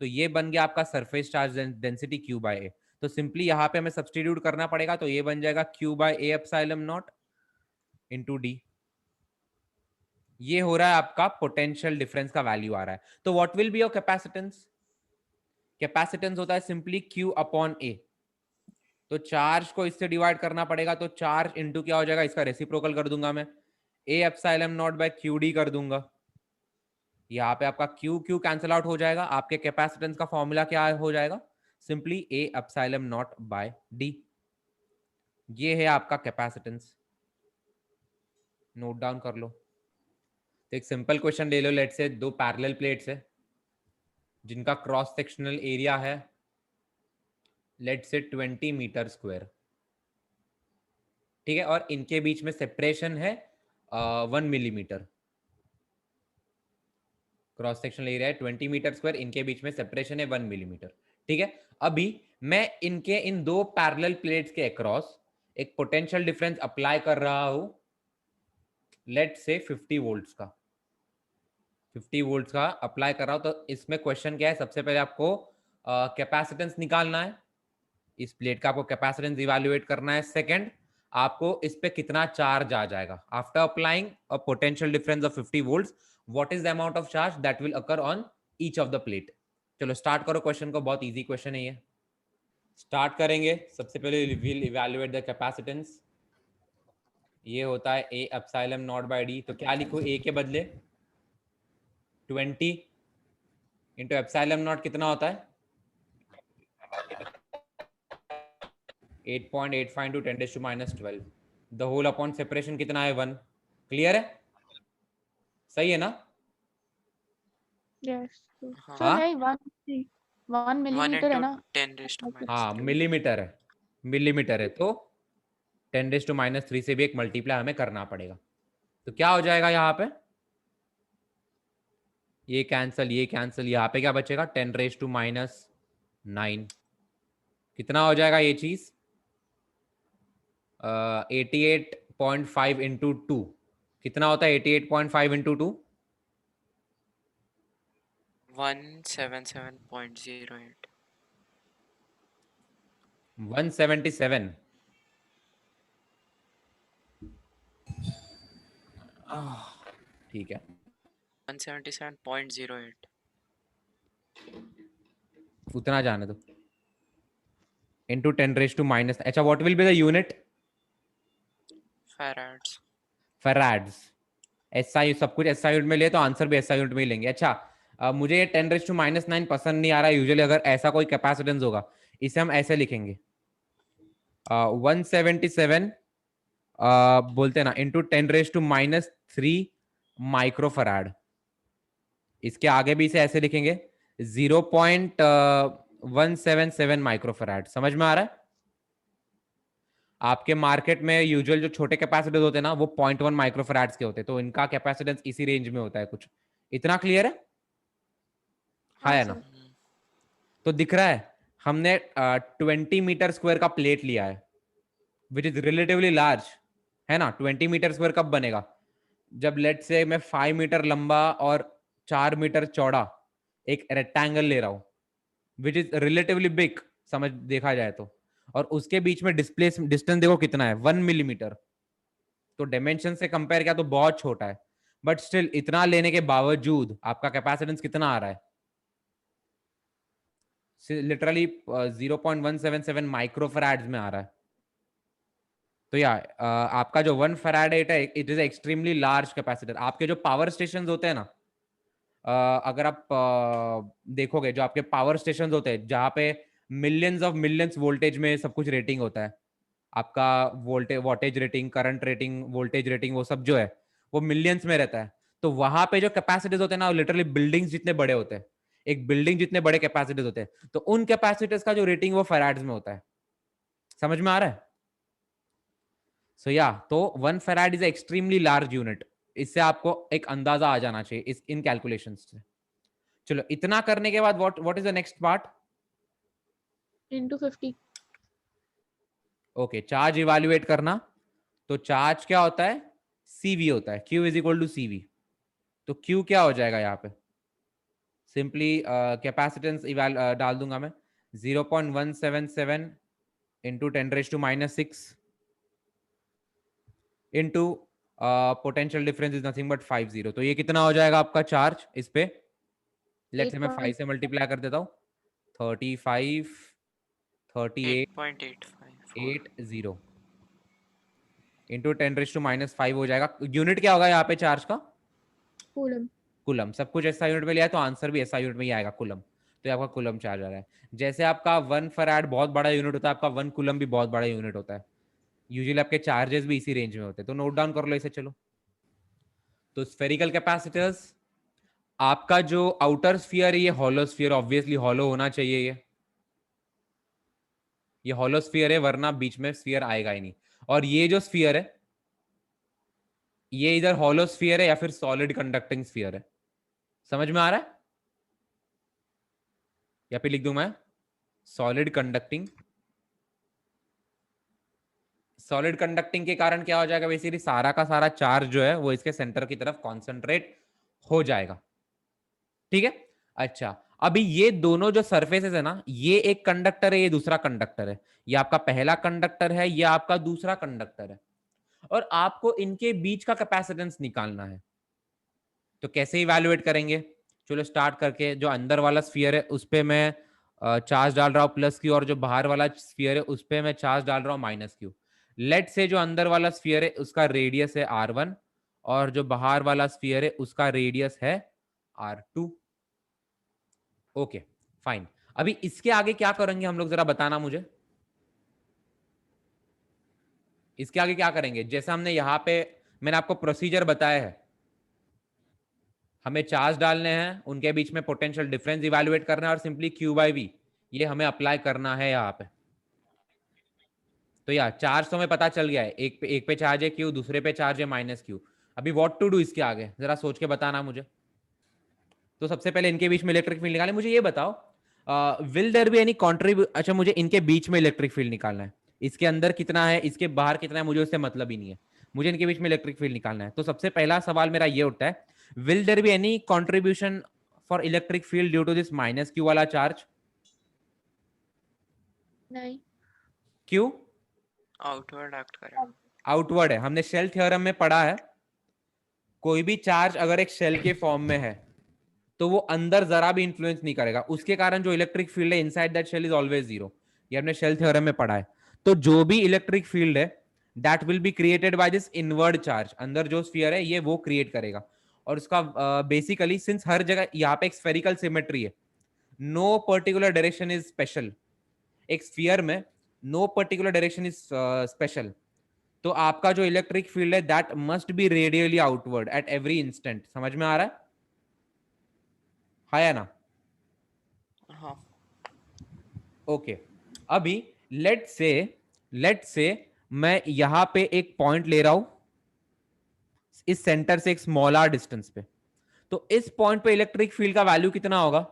तो ये बन गया आपका surface charge density Q by A। तो सिंपली यहाँ पे हमें सब्सटीट्यूट करना पड़ेगा, तो ये बन जाएगा Q by A epsilon not into D. ये हो रहा है आपका पोटेंशियल डिफरेंस का वैल्यू आ रहा है। तो what will be your capacitance? Capacitance होता है सिंपली Q अपॉन A, तो चार्ज को इससे डिवाइड करना पड़ेगा, तो चार्ज इंटू क्या हो जाएगा, इसका रेसिप्रोकल कर दूंगा मैं, A epsilon not by QD कर दूंगा। यहाँ पे आपका Q Q कैंसिल आउट हो जाएगा, आपके कैपेसिटेंस का फॉर्मूला क्या हो जाएगा? Simply A epsilon not by D। ये है आपका कैपेसिटेंस, नोट डाउन कर लो। तो एक सिंपल क्वेश्चन ले लो, लेट्स से दो पैरेलल प्लेट्स है जिनका क्रॉस सेक्शनल एरिया है लेट्स से 20 मीटर स्क्वायर, ठीक है, और इनके बीच में सेपरेशन है 1 मिलीमीटर। क्रॉस सेक्शनल एरिया है 20 मीटर स्क्वायर, इनके बीच में सेपरेशन है 1 मिलीमीटर। ठीक है, अभी मैं इनके इन दो पैरेलल प्लेट्स के अक्रॉस एक पोटेंशियल डिफरेंस अप्लाई कर रहा हूं, लेट से 50 वोल्ट्स का, 50 वोल्ट्स का अप्लाई कर रहा हूं। तो इसमें क्वेश्चन क्या है, सबसे पहले आपको कैपेसिटेंस निकालना है, इस प्लेट का आपको कैपेसिटेंस इवैल्यूएट करना है। सेकंड, आपको इस पे कितना चार्ज आ जाएगा after applying a potential difference of 50 volts, what is the amount of charge that will occur on each of the plate. चलो स्टार्ट करो क्वेश्चन को, बहुत इजी क्वेश्चन है ये। स्टार्ट करेंगे, सबसे पहले विल इवैल्यूएट द कैपेसिटेंस। ये होता है A epsilon not by D, तो क्या लिखूं A के बदले? 20 इंटू एप्सिलॉन नॉट कितना होता है? 8.85 into 10 raised to minus 12, the whole upon separation कितना है? 1। क्लियर है? सही है ना? Yes. हाँ। सर है 1 मिलीमीटर है ना? 10 raised to minus हाँ 3। मिलीमीटर है, मिलीमीटर है, तो 10 raised to minus 3 से भी एक मल्टीप्लाई हमें करना पड़ेगा। तो क्या हो जाएगा यहाँ पे? ये कैंसल, ये कैंसल, यहाँ पे क्या बचेगा? 10 raised to minus 9। कितना हो जाएगा ये चीज? 88.5 इंटू 2 कितना होता है? 88.5 इंटू 2 177.08. 177। ठीक है, 177.08 उतना जाने दो। इंटू 10⁻⁻, अच्छा what will be the unit? farads. Farads. SI सब कुछ एसआई यूनिट में लिए तो आंसर भी एसआई यूनिट में ही लेंगे। अच्छा मुझे ये 10⁻⁹ पसंद नहीं आ रहा। यूजुअली अगर ऐसा कोई कैपेसिटेंस होगा इसे हम ऐसे लिखेंगे 177 बोलते हैं ना इंटू 10⁻³ माइक्रोफराड। इसके आगे भी इसे ऐसे लिखेंगे 0.177 माइक्रोफराड। समझ में आ रहा है? आपके मार्केट में यूजुअल जो छोटे कैपेसिटर्स होते हैं ना वो 0.1 माइक्रोफराड्स के होते हैं, तो इनका कैपेसिटेंस इसी रेंज में होता है कुछ। इतना क्लियर है? हाँ है ना? सर। तो दिख रहा है हमने 20 मीटर स्क्वायर का प्लेट लिया है विच इज रिलेटिवली लार्ज, है ना? 20 मीटर स्क्वायर कब बनेगा? जब लेट से मैं 5 मीटर लंबा और 4 मीटर चौड़ा एक रेक्टेंगल ले रहा हूं विच इज रिलेटिवली बिग, समझ देखा जाए तो, और उसके बीच में डिस्टेंस देखो कितना है, 1 मिलीमीटर। तो डायमेंशन से कंपेयर किया तो बहुत छोटा है, बट स्टिल इतना लेने के बावजूद आपका कैपेसिटेंस कितना आ रहा है? लिटरली 0.177 माइक्रोफैराड्स में आ रहा है। तो या आपका जो 1 फैराड है it is extremely large capacitor. आपके जो पावर स्टेशन होते हैं ना, अगर आप देखोगे जो आपके पावर स्टेशन होते हैं जहां पे मिलियंस वोल्टेज में सब कुछ रेटिंग होता है, आपका voltage rating, current rating, voltage rating, वो सब जो है वो मिलियंस में रहता है। तो वहां पे जो कैपेसिटीज होते हैं ना लिटरली बिल्डिंग्स जितने बड़े होते हैं, एक बिल्डिंग जितने बड़े कैपेसिटीज होते हैं, तो उन कैपेसिटीज का जो रेटिंग वो फैराड्स में होता है। समझ में आ रहा है? सो या तो 1 farad is extremely large unit. इससे आपको एक अंदाजा आ जाना चाहिए इस इन कैलकुलेशंस से। चलो इतना करने के बाद what is the next part? Into 50। Okay, charge evaluate करना। तो चार्ज क्या होता है? सीवी होता है, Q is equal to CV. तो Q क्या हो जाएगा यहाँ पे? सिंपली कैपेसिटेंस डाल दूंगा मैं 0.177 into 10⁻⁻6 into potential difference is nothing but 50। तो ये कितना हो जाएगा आपका चार्ज इस पे? लेट्स से मैं 5 से मल्टीप्लाई कर देता हूँ। 35 8.854 3880 इंटू 10⁻⁻5 हो जाएगा। यूनिट क्या होगा यहाँ पे चार्ज का? कूलम। कुलम। सब कुछ एसआई यूनिट में लिया है तो आंसर भी एसआई यूनिट में ही आएगा, कुलम। तो ये आपका कुलम चार्ज आ रहा है। जैसे आपका 1 फैराड बहुत बड़ा यूनिट होता है, आपका 1 कुलम भी बहुत बड़ा यूनिट होता है। यूजुअली आपके चार्जेस भी इसी रेंज में होते हैं, तो नोट डाउन कर लो इसे। चलो, तो स्फेरिकल कैपेसिटर्स, आपका जो आउटर स्फीयर है ये हॉलो स्फीयर, ऑब्वियसली हॉलो होना चाहिए। ये हॉलो स्फीयर है, वरना बीच में स्फीयर आएगा ही नहीं। और ये जो स्फीयर है ये इधर हॉलो स्फीयर है या फिर सॉलिड कंडक्टिंग स्फीयर है। समझ में आ रहा है? या फिर लिख दूं मैं सॉलिड कंडक्टिंग। सॉलिड कंडक्टिंग के कारण क्या हो जाएगा? बेसिकली सारा का सारा चार्ज जो है वो इसके सेंटर की तरफ कॉन्सेंट्रेट हो जाएगा। ठीक है? अच्छा, अभी ये दोनों जो सरफेसेस है ना, ये एक कंडक्टर है, ये दूसरा कंडक्टर है। ये आपका पहला कंडक्टर है, ये आपका दूसरा कंडक्टर है, और आपको इनके बीच का कैपेसिटेंस निकालना है। तो कैसे इवैल्यूएट करेंगे? चलो स्टार्ट करके, जो अंदर वाला स्फीयर है उस पे मैं चार्ज डाल रहा हूँ +Q, और जो बाहर वाला स्फीयर है उस पे मैं चार्ज डाल रहा हूँ -Q। लेट से जो अंदर वाला स्फीयर है उसका रेडियस है R1, और जो बाहर वाला स्फीयर है उसका रेडियस है R2। Okay fine. अभी इसके आगे क्या करेंगे हम लोग, जरा बताना मुझे। इसके आगे क्या करेंगे? जैसे हमने यहाँ पे मैंने आपको प्रोसीजर बताया है, हमें चार्ज डालने हैं, उनके बीच में पोटेंशियल डिफरेंस इवैल्यूएट करना है, और सिंपली Q/V ये हमें अप्लाई करना है यहाँ पे। तो यार चार्ज तो हमें पता चल गया है, एक पे चार्ज है Q, दूसरे पे चार्ज है -Q। अभी व्हाट टू डू इसके आगे, जरा सोच के बताना मुझे। तो सबसे पहले इनके बीच में इलेक्ट्रिक फील्ड निकाले। मुझे ये बताओ, will there be any contribute, अच्छा मुझे इनके बीच में इलेक्ट्रिक फील्ड निकालना है। इसके अंदर कितना है, इसके बाहर कितना है, मुझे उससे मतलब ही नहीं है। मुझे इनके बीच में इलेक्ट्रिक फील्ड निकालना है। तो सबसे पहला सवाल मेरा ये उठता है, will there be any contribution for electric field due to this minus Q वाला चार्ज? नहीं, क्यों? आउटवर्ड एक्ट करेगा। आउटवर्ड है, हमने शेल थ्योरम में पढ़ा है कोई भी चार्ज अगर एक शेल के फॉर्म में है तो वो अंदर जरा भी इंफ्लुएंस नहीं करेगा, उसके कारण जो इलेक्ट्रिक फील्ड है inside that shell is always zero. ये हमने शेल थ्योरम में पढ़ा है। तो जो भी इलेक्ट्रिक फील्ड है that will be created by this inward charge, अंदर जो स्फीयर है ये वो क्रिएट करेगा। और उसका बेसिकली सिंस हर जगह यहाँ पे एक स्फेरिकल सिमेट्री है, no particular direction is special, एक स्फीयर में no particular direction is special, तो आपका जो इलेक्ट्रिक फील्ड है that must be radially outward at every instant. समझ में आ रहा है? हाँ या ना? हाँ। ओके अभी लेट से मैं यहां पे एक पॉइंट ले रहा हूं इस सेंटर से एक स्मॉल आर डिस्टेंस पे, तो इस पॉइंट पे इलेक्ट्रिक फील्ड का वैल्यू कितना होगा?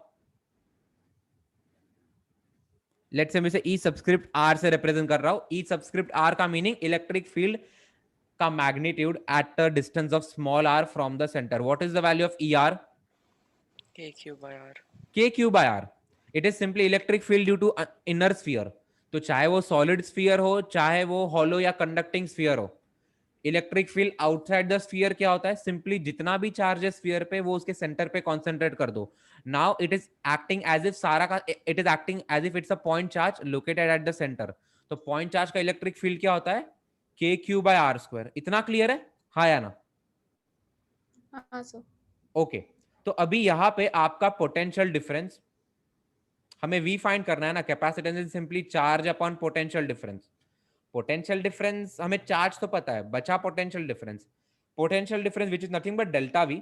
लेट से मैं इसे ई सबस्क्रिप्ट आर से रिप्रेजेंट कर रहा हूं। ई सबस्क्रिप्ट आर का मीनिंग इलेक्ट्रिक फील्ड का magnitude at the distance of small R from the centre. What is the value of E R? KQ/R। k Q by R. It is simply electric field due to inner sphere. तो चाहे वो solid sphere हो चाहे वो hollow या conducting sphere हो, electric field outside the sphere क्या होता है? सिंपली जितना भी चार्ज है स्फीयर पे वो उसके सेंटर पे कॉन्सेंट्रेट कर दो। Now it is acting as if सारा का it is acting as if it's a point charge located at the centre. तो पॉइंट चार्ज का इलेक्ट्रिक फील्ड क्या होता है? k Q by R square. इतना क्लियर है? हाँ या ना? हाँ सर। ओके तो अभी यहां पे आपका पोटेंशियल डिफरेंस हमें v फाइंड करना है ना। Capacitance is simply charge upon potential difference. Potential difference हमें चार्ज तो पता है, बचा potential difference. Potential difference which is nothing but delta we,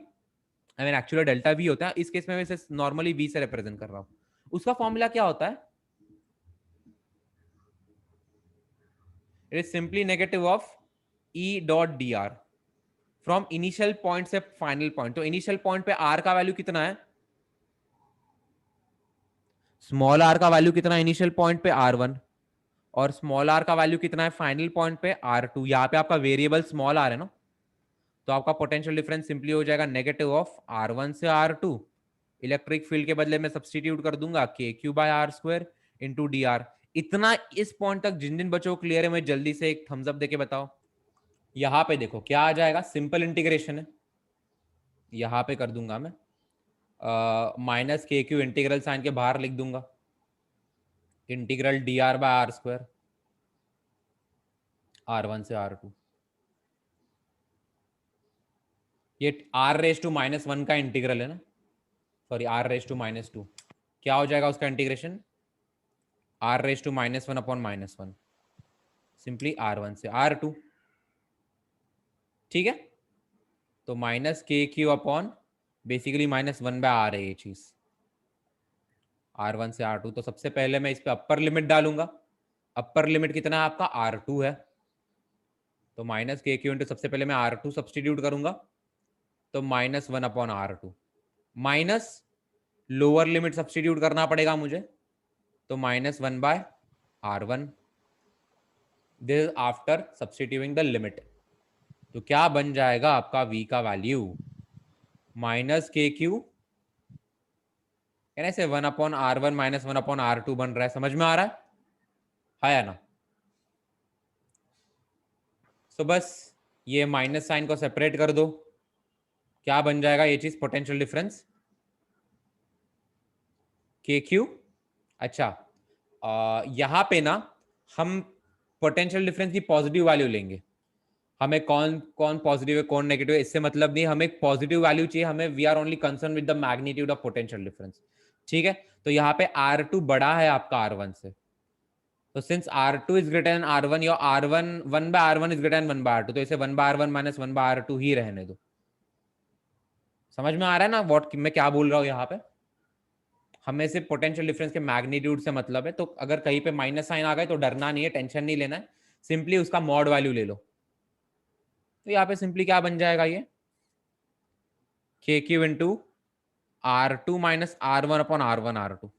I mean actually delta we होता है, इस केस में मैं इसे नॉर्मली v से रिप्रेजेंट कर रहा हूं। उसका फॉर्मूला क्या होता है? It is simply negative of e dot D are from initial point से फाइनल पॉइंट। तो इनिशियल पॉइंट पे r का वैल्यू कितना है? स्मॉल r का वैल्यू कितना है इनिशियल पॉइंट पे? r1। और स्मॉल r का वैल्यू कितना है फाइनल पॉइंट पे? r2। यहाँ पे आपका वेरिएबल स्मॉल r है ना, तो आपका पोटेंशियल डिफरेंस सिंपली हो जाएगा नेगेटिव ऑफ r1 से r2। इलेक्ट्रिक फील्ड के बदले में सब्सटीट्यूट कर दूंगा k Q by R square into D R. इतना इस पॉइंट तक जिन जिन बच्चों को क्लियर है मैं जल्दी से एक थम्स अप देके बताओ। यहां पे देखो क्या आ जाएगा, सिंपल इंटीग्रेशन है, यहां पे कर दूंगा मैं minus K Q, integral sign के बाहर लिख दूंगा, integral D R by R square r1 से r2। ये r रेज टू -1 का इंटीग्रल है ना, सॉरी r रेज टू -2। क्या हो जाएगा उसका integration? r raise to -1 upon -1, simply r1 से r2। ठीक है, तो minus K Q upon basically -1 by R है ये चीज, r1 से r2। तो सबसे पहले मैं इस पे अपर लिमिट डालूंगा। अपर लिमिट कितना है आपका? r2 है, तो माइनस के क्यू इंटू सबसे पहले मैं r2 सब्सटीट्यूट करूंगा, तो -1 upon r2 minus lower limit substitute करना पड़ेगा मुझे, तो -1 by r1। This is after substituting the limit. तो क्या बन जाएगा आपका v का वैल्यू? माइनस के क्यू कैसे 1 अपॉन r1 -1 अपॉन r2 बन रहा है। समझ में आ रहा है या ना? तो बस ये माइनस साइन को सेपरेट कर दो, क्या बन जाएगा ये चीज? पोटेंशियल डिफरेंस के क्यू। अच्छा यहां पे ना हम पोटेंशियल डिफरेंस की पॉजिटिव वैल्यू लेंगे। हमें कौन कौन पॉजिटिव है कौन नेगेटिव है इससे मतलब नहीं, हमें पॉजिटिव वैल्यू चाहिए। हमें we are only concern with the magnitude of potential difference. ठीक है, तो यहाँ पे r2 बड़ा है आपका r1 से, तो since r2 is greater then r1 या r1 1 by r1 is greater than 1 by r2, तो इसे 1 by r1 minus 1 by r2 ही रहने दो। समझ में आ रहा है ना व्हाट मैं क्या बोल रहा हूँ? यहाँ पे हमें सिर्फ पोटेंशियल डिफरेंस के मैग्नीट्यूड से मतलब है, तो अगर कहीं पे माइनस साइन आ गए तो डरना नहीं है, टेंशन नहीं लेना है, सिंपली उसका मॉड वैल्यू ले लो। तो यहाँ पे सिंपली क्या बन जाएगा ये? के Q into r2 minus r1 upon r1 r2।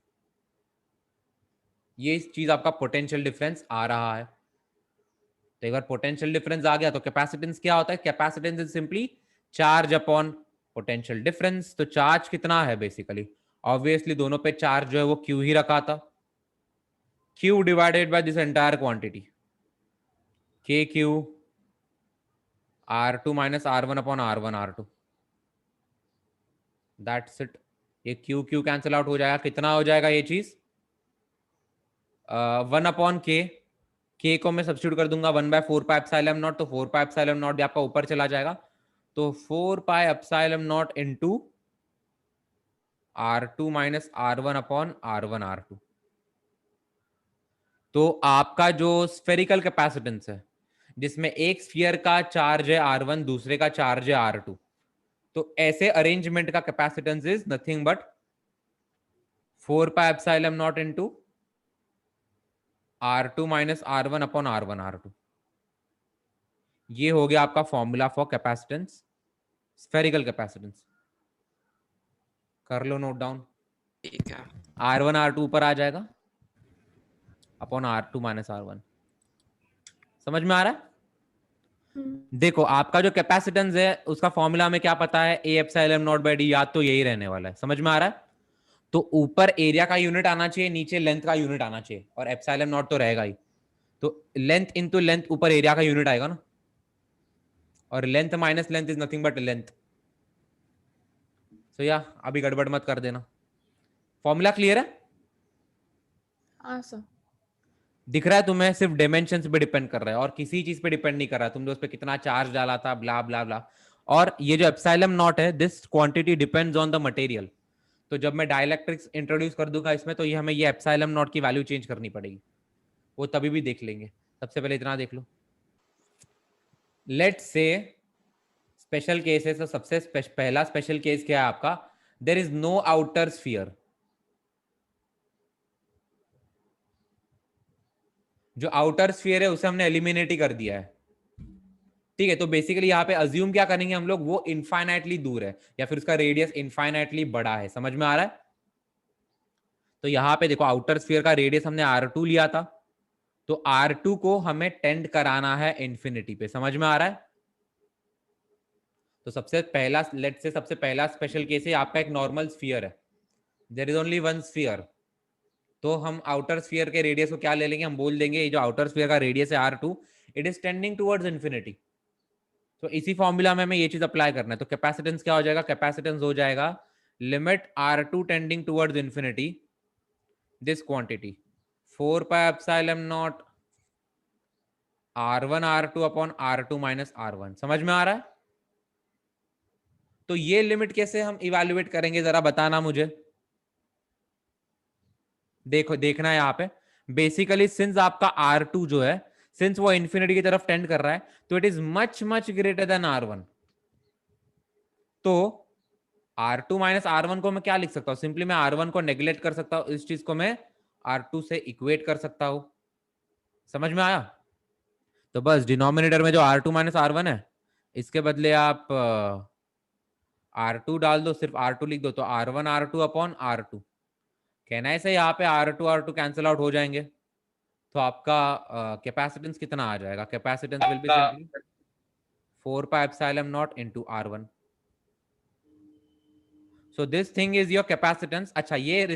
ये चीज आपका पोटेंशियल डिफरेंस आ रहा है। तो एक बार पोटेंशियल डिफरेंस आ गया तो कैपेसिटेंस क्या होता है? Capacitance is simply charge upon potential difference. तो चार्ज कितना है बेसिकली, ऑब्वियसली दोनों पे चार्ज जो है वो क्यू ही रखा था, Q divided by this entire quantity, के Q R2 minus R1 upon R1 R2, that's it. ये क्यू क्यू कैंसिल आउट हो जाएगा, कितना हो जाएगा ये चीज, 1/k, के को मैं सब्स्टिट्यूट कर दूंगा 1/4πε0, तो 4πε0 भी आपका ऊपर चला जाएगा, तो 4πε0 into R2 minus R1 upon R1 R2। तो आपका जो स्फेरिकल कैपेसिटेंस है, जिसमें एक स्फीयर का चार्ज है R1, दूसरे का चार्ज है R2, तो ऐसे अरेंजमेंट का capacitance is nothing but 4πε0 into R2 minus R1 upon R1 R2। ये हो गया आपका formula for capacitance, spherical capacitance. कर लो नोट डाउन। ठीक है। R1 R2 ऊपर आ जाएगा अपॉन R2 माइनस R1। समझ में आ रहा है? देखो आपका जो कैपेसिटेंस है उसका फॉर्मूला में क्या पता है, A epsilon not by D, याद तो यही रहने वाला है। समझ में आ रहा है? तो ऊपर एरिया का यूनिट आना चाहिए, नीचे लेंथ का यूनिट आना चाहिए, और एप्सिलॉन नॉट तो रहेगा ही, तो लेंथ इनटू लेंथ, ऊपर एरिया का यूनिट आएगा ना, और length minus length is nothing but length. So या अभी गड़बड़ मत कर देना। फॉर्मूला क्लियर है? हाँ सर। दिख रहा है तुम्हें? सिर्फ डायमेंशंस पे डिपेंड कर रहा है और किसी चीज पे डिपेंड नहीं कर रहा है। तुमने उस पर कितना चार्ज डाला था, ब्ला ब्ला ब्ला। और ये जो एप्सिलॉन नॉट है, this quantity depends on the material. तो जब मैं डाइलेक्ट्रिक्स इंट्रोड्यूस कर दूंगा इसमें, तो ये हमें ये एप्सिलॉन नॉट की वैल्यू चेंज करनी पड़ेगी, वो तभी भी देख लेंगे। सबसे पहले इतना देख लो। लेट्स से स्पेशल केस है, तो सबसे पहला स्पेशल केस क्या है आपका, there is no outer sphere. जो आउटर स्फीयर है उसे हमने एलिमिनेट ही कर दिया है, ठीक है। तो बेसिकली यहाँ पे अज्यूम क्या करेंगे हम लोग, वो इनफाइनाइटली दूर है या फिर उसका रेडियस इनफाइनाइटली बड़ा है। समझ में आ रहा है? तो यहाँ पे देखो आउटर स्फीयर का रेडियस हमने R2 लिया था, तो R2 को हमें टेंड कराना है इंफिनिटी पे। समझ में आ रहा है? तो सबसे पहला, लेट्स से सबसे पहला स्पेशल केस है, आपका एक नॉर्मल स्फीयर है, there is only one sphere. तो हम आउटर स्फीयर के रेडियस को क्या ले लेंगे, हम बोल देंगे ये जो आउटर स्फीयर का रेडियस है R2, it is tending towards infinity. तो इसी फॉर्मूला में हमें ये चीज अप्लाई करना है। तो कैपेसिटेंस क्या हो जाएगा, कैपेसिटेंस हो जाएगा limit R2 tending towards infinity, this quantity 4πε0 R1 R2 upon R2 minus R1। समझ में आ रहा है? तो ये लिमिट कैसे हम इवैल्यूएट करेंगे, जरा बताना मुझे। देखो देखना है यहाँ पे, बेसिकली सिंस आपका R2 जो है, सिंस वो इंफिनिटी की तरफ टेंड कर रहा है, तो it is much much greater than R1। तो R2 माइनस R1 को मैं क्या लिख सकता हूं, सिंपली मैं R1 को नेग्लेक्ट कर सकता हूं, इस चीज को मैं R2 से इक्वेट कर सकता हूं। समझ में आया? तो बस डिनोमिनेटर में जो R2 माइनस R1 है, इसके बदले आप R2 डाल दो, सिर्फ R2 लिख दो, तो R1 R2 अपॉन R2। कहना है से यहाँ पे R2 R2 कैंसिल आउट हो जाएंगे, तो आपका कैपेसिटेंस कितना आ जाएगा, capacitance will be simply 4πε0 into R1। So this thing is your capacitance. अच्छा, ये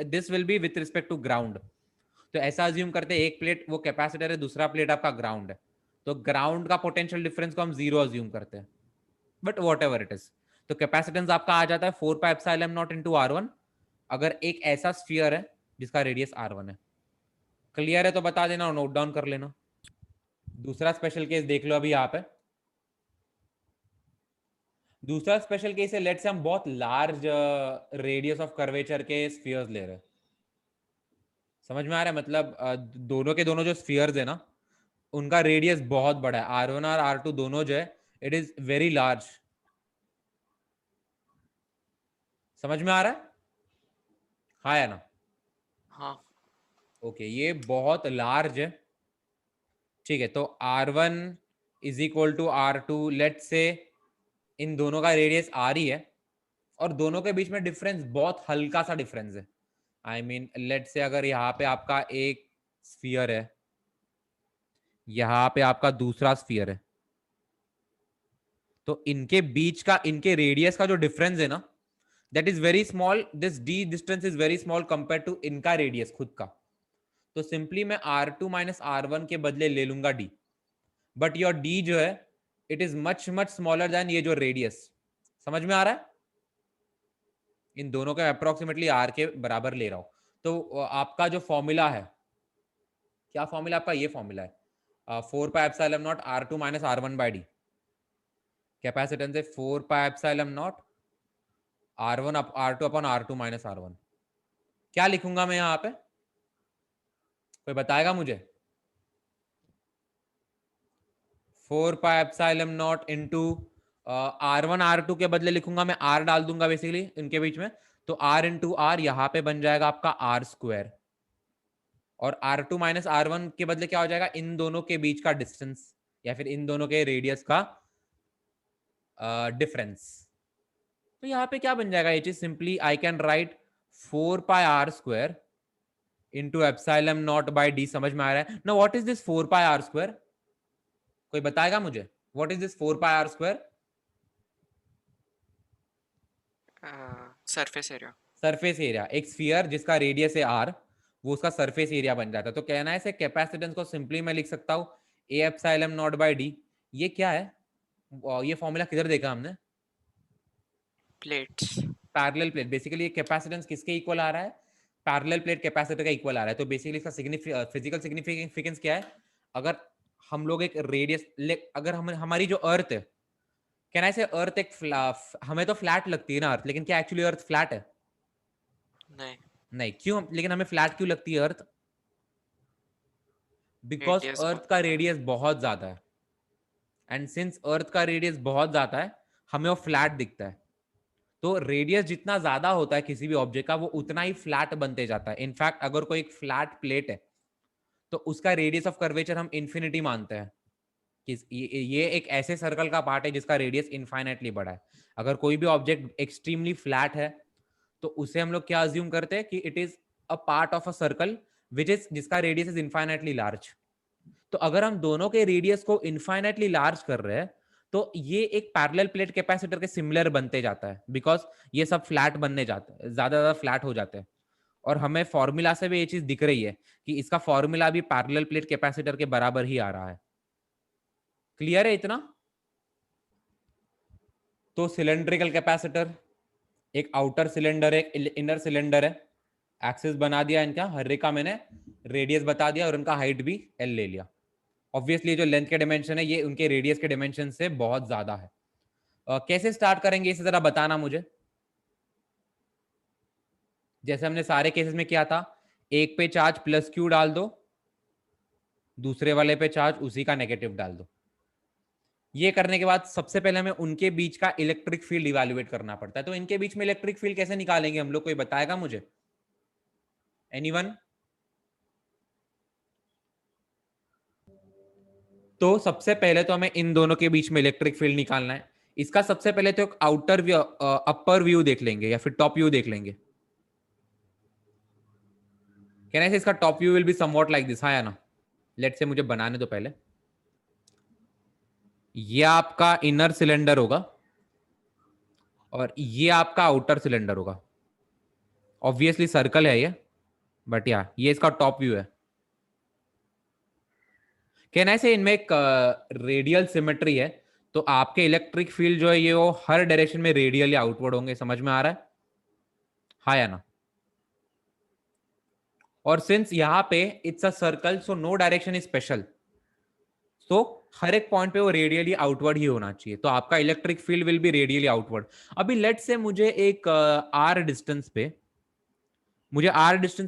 this will be with respect to ground. तो ऐसा अज्यूम करते हैं एक प्लेट वो कैपेसिटर है, दूसरा प्लेट आपका ग्राउंड है, तो ग्राउंड का पोटेंशियल डिफरेंस को हम 0 अज्यूम करते हैं, but what ever it is. तो कैपेसिटेंस आपका आ जाता है 4πε0 इंटू R1, अगर एक ऐसा स्फीयर है जिसका रेडियस R1 है। क्लियर है तो बता देना और नोट डाउन कर लेना। दूसरा स्पेशल केस देख लो अभी यहाँ पे। दूसरा स्पेशल केस है, लेट्स से हम बहुत लार्ज रेडियस ऑफ कर्वेचर के स्फीयर्स ले रहे हैं। समझ में आ रहा है? मतलब दोनों के दोनों जो स्फीयर्स है ना, उनका रेडियस बहुत बड़ा है, R1 और R2 दोनों जो है, इट इज वेरी लार्ज। समझ में आ रहा है? हाँ या ना? हाँ। ओके, ये बहुत लार्ज है, ठीक है। तो R1 is equal to R2, late से इन दोनों का रेडियस R ही है, और दोनों के बीच में डिफरेंस बहुत हल्का सा डिफरेंस है। आई मीन लेट से अगर यहाँ पे आपका एक स्फीयर है, यहाँ पे आपका दूसरा स्फीयर है, तो इनके बीच का, इनके रेडियस का जो डिफरेंस है ना, that is very small, this D distance is very small compare to इनका रेडियस खुद का। तो सिंपली मैं R2 माइनस R1 के बदले ले लूंगा D, बट योर D जो है it is much much smaller than ये जो रेडियस। समझ में आ रहा है? इन दोनों का अप्रोक्सीमेटली R के बराबर ले रहा हूं। तो आपका जो फॉर्मूला है, क्या फॉर्मूला आपका? ये फॉर्मूला है 4 pi epsilon naught R2 minus R1 by D। Capacitance है 4 pi epsilon naught R1 R2 upon R2 minus R1। क्या लिखूंगा मैं यहाँ पे? कोई बताएगा मुझे? 4 pi epsilon not into R1 R2 के बदले लिखूंगा मैं R डाल दूंगा बेसिकली इनके बीच में, तो R इंटू R यहाँ पे बन जाएगा आपका R स्क्वायर, और R2 माइनस R1 के बदले क्या हो जाएगा? इन दोनों के बीच का डिस्टेंस या फिर इन दोनों के रेडियस का डिफरेंस। तो यहाँ पे क्या बन जाएगा? It is simply I can write 4 pi R square into epsilon not by D। समझ में आ रहा है ना? What is this 4 pi R square? कोई बताएगा मुझे what is this 4 pi R square? Surface area. Surface area. एक स्फीयर जिसका रेडियस है R, वो उसका सरफेस एरिया बन जाता है। तो कहना है से कैपेसिटेंस को सिंपली मैं लिख सकता हूँ A epsilon not by D। ये क्या है? ये फॉर्मूला किधर देखा हमने? प्लेट्स। Parallel plate. बेसिकली ये कैपेसिटेंस किसके इक्वल आ रहा है? पैरेलल प्लेट कैपेसिटर का इक्वल आ रहा है। तो बेसिकली इसका फिजिकल सिग्निफिकेंस क्या है? अगर हम लोग एक रेडियस, अगर हम हमारी जो अर्थ है, कैन आई से अर्थ एक हमें तो फ्लैट लगती है ना अर्थ, लेकिन क्या एक्चुअली अर्थ फ्लैट है? नहीं, नहीं। क्यों? लेकिन हमें फ्लैट क्यों लगती है अर्थ? बिकॉज रेडियस अर्थ बहुत का बड़ा है। रेडियस बहुत ज्यादा है, एंड सिंस अर्थ का रेडियस बहुत ज्यादा है हमें वो फ्लैट दिखता है। तो रेडियस जितना ज्यादा होता है किसी भी ऑब्जेक्ट का, वो उतना ही फ्लैट बनते जाता है। इनफैक्ट अगर कोई एक फ्लैट प्लेट है तो उसका रेडियस ऑफ कर्वेचर हम इन्फिनिटी मानते हैं कि ये एक ऐसे सर्कल का पार्ट है जिसका रेडियस इनफाइनाइटली बड़ा है। अगर कोई भी ऑब्जेक्ट एक्सट्रीमली फ्लैट है तो उसे हम लोग क्या अज्यूम करते हैं कि it is a part of a circle which is जिसका रेडियस इज इनफाइनाइटली लार्ज। तो अगर हम दोनों के रेडियस को इनफाइनाइटली लार्ज कर रहे हैं तो ये एक पैरेलल प्लेट कैपेसिटर के सिमिलर बनते जाता है, बिकॉज ये सब फ्लैट बनने जाते हैं, ज्यादा फ्लैट हो जाते हैं। और हमें फॉर्मूला से भी ये चीज दिख रही है कि इसका फॉर्मूला भी पैरेलल प्लेट कैपेसिटर के बराबर ही आ रहा है। क्लियर है इतना? तो सिलेंड्रिकल कैपेसिटर, एक आउटर सिलेंडर है, एक इनर सिलेंडर है। एक्सिस बना दिया इनका, हर एक का मैंने रेडियस बता दिया और उनका हाइट भी L ले लिया। ऑब्वियसली जो लेंथ के डायमेंशन है ये उनके रेडियस के डायमेंशन से बहुत ज्यादा है। कैसे स्टार्ट करेंगे इसे जरा बताना मुझे। जैसे हमने सारे केसेस में किया था, एक पे चार्ज प्लस क्यू डाल दो, दूसरे वाले पे चार्ज उसी का नेगेटिव डाल दो। ये करने के बाद सबसे पहले हमें उनके बीच का इलेक्ट्रिक फील्ड इवैल्यूएट करना पड़ता है। तो इनके बीच में इलेक्ट्रिक फील्ड कैसे निकालेंगे हम लोग? कोई बताएगा मुझे? एनीवन? तो सबसे पहले तो हमें इन दोनों के बीच में इलेक्ट्रिक फील्ड निकालना है। इसका सबसे पहले तो एक आउटर व्यू, अपर व्यू देख लेंगे या फिर टॉप व्यू देख लेंगे। कैन आई से इसका top view will be somewhat like this, हाँ या ना? लेट से मुझे बनाने दो पहले। ये आपका इनर सिलेंडर होगा और ये आपका आउटर सिलेंडर होगा। ऑब्वियसली सर्कल है ये, बट या ये इसका टॉप व्यू है। कैन आई से इनमें एक रेडियल सिमेट्री है, तो आपके इलेक्ट्रिक फील्ड जो है ये वो हर डायरेक्शन में रेडियली आउटवर्ड होंगे। समझ में आ रहा है? हाँ या ना? और सिंस यहाँ पे it's a circle so no direction is special, तो हर एक पॉइंट पे वो रेडियली आउटवर्ड ही होना चाहिए। तो आपका electric field will be radially outward. अभी लेट से मुझे एक आर डिस्टेंस पे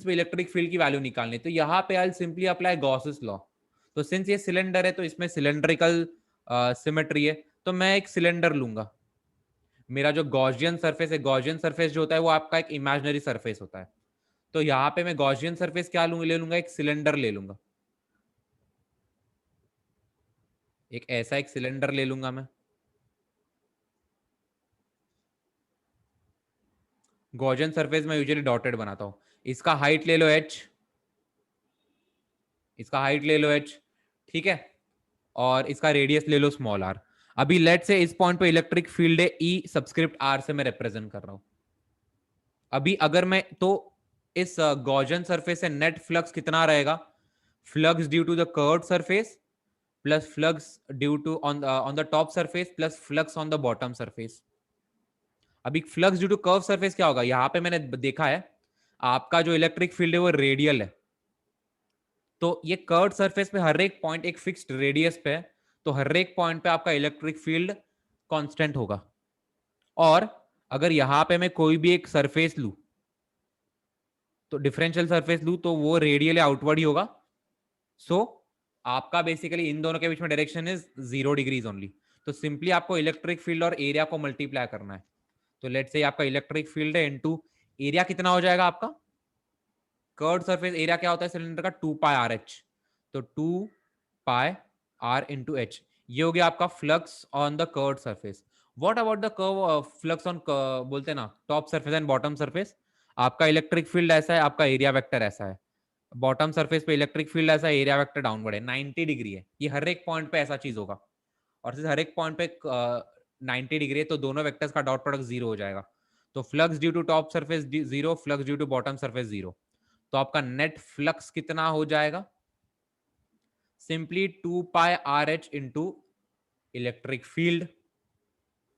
इलेक्ट्रिक फील्ड की वैल्यू निकालनी है। तो यहाँ पे I simply apply Gauss's law. तो सिंस ये सिलेंडर है तो इसमें सिलेंड्रिकल सिमेट्री है, तो मैं एक सिलेंडर लूंगा। मेरा जो गॉसियन सरफेस है, गॉसियन सरफेस जो होता है वो आपका एक इमेजिनरी सरफेस होता है। तो यहाँ पे मैं गॉसियन सरफेस क्या ले लूंगा? एक सिलेंडर ले लूंगा। एक ऐसा एक सिलेंडर ले लूंगा मैं। गॉसियन सरफेस में यूजुअली डॉटेड बनाता हूं। इसका हाइट ले लो h, इसका हाइट ले लो h, ठीक है, और इसका रेडियस ले लो स्मॉल r। अभी लेट से इस पॉइंट पे इलेक्ट्रिक फील्ड है ई सब्सक्रिप्ट आर से मैं रिप्रेजेंट कर रहा हूं। अभी अगर मैं तो इस गॉसियन सरफेस से नेट फ्लक्स कितना रहेगा, flux due to the curved surface plus flux due to on the top surface plus flux on the bottom surface. अभी flux due to curve surface क्या होगा, यहां पे मैंने देखा है आपका जो इलेक्ट्रिक फील्ड है वो रेडियल है, तो ये कर्व्ड सरफेस पे हर एक पॉइंट एक फिक्स्ड रेडियस पे है, तो हर एक पॉइंट पे आपका इलेक्ट्रिक फील्ड कांस्टेंट होगा। और अगर यहां पे मैं कोई भी एक सरफेस लू, तो डिफरेंशियल सरफेस लू, तो वो रेडियल या आउटवर्ड ही होगा। सो आपका बेसिकली इन दोनों के बीच में डायरेक्शन इज 0 डिग्रीज ओनली। तो सिंपली आपको इलेक्ट्रिक फील्ड और एरिया को मल्टीप्लाई करना है। तो लेट से आपका इलेक्ट्रिक फील्ड है इनटू एरिया कितना हो जाएगा आपका, कर्व्ड सरफेस एरिया क्या होता है सिलेंडर का, 2 पाई आर एच, तो 2 पाई आर इंटू एच, ये हो गया आपका flux on the curved surface. What about the curve flux on, बोलते हैं ना top surface and bottom surface, आपका इलेक्ट्रिक फील्ड ऐसा है, आपका एरिया वेक्टर ऐसा है, बॉटम सरफेस पे इलेक्ट्रिक फील्ड ऐसा है, एरिया वेक्टर डाउनवर्ड है, 90 डिग्री है, ये हर एक पॉइंट पे ऐसा चीज होगा। और सिर्फ हर एक पॉइंट पे 90 डिग्री है, तो दोनों वेक्टर्स का डॉट प्रोडक्ट 0 हो जाएगा। तो flux due to top surface 0, flux due to bottom surface 0, तो आपका नेट फ्लक्स कितना हो जाएगा, simply 2 pi R H into electric field.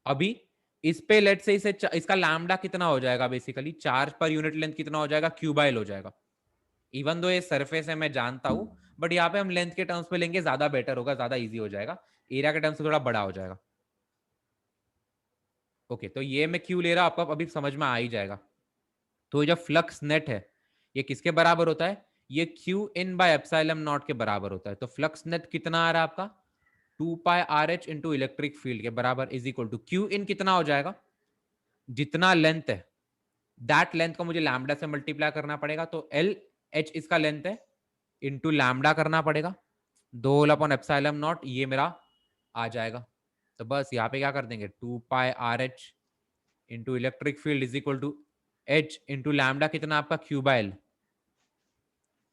अभी इस पे लेट से इसे इसका लैम्डा कितना हो जाएगा, basically charge per unit length कितना हो जाएगा, क्यूबाइल हो जाएगा। इवन दो ये सरफेस है मैं जानता हूं, बट यहाँ पे हम लेंथ के टर्म्स पे लेंगे, ज्यादा बेटर होगा, ज्यादा इजी हो जाएगा, एरिया के टर्म्स से थोड़ा बड़ा हो जाएगा। ओके, तो ये मैं क्यों ले रहा हूं आपको अभी समझ में आ ही जाएगा। तो ये जो फ्लक्स नेट है ये किसके बराबर होता है, ये Q in by epsilon not के बराबर होता है। तो फ्लक्स नेट कितना आ रहा है आपका, 2 pi R H into electric field के बराबर is equal to Q in कितना हो जाएगा, जितना लेंथ है दैट लेंथ को मुझे लैम्डा से मल्टीप्लाई करना पड़ेगा, तो एल एच इसका लेंथ है इंटू लैम्डा करना पड़ेगा, 2 होल अपॉन एप्सिलॉन नॉट, ये मेरा आ जाएगा। तो बस यहाँ पे क्या कर देंगे, 2 pi R H into electric field is equal to H into lambda कितना आपका क्यूबाइल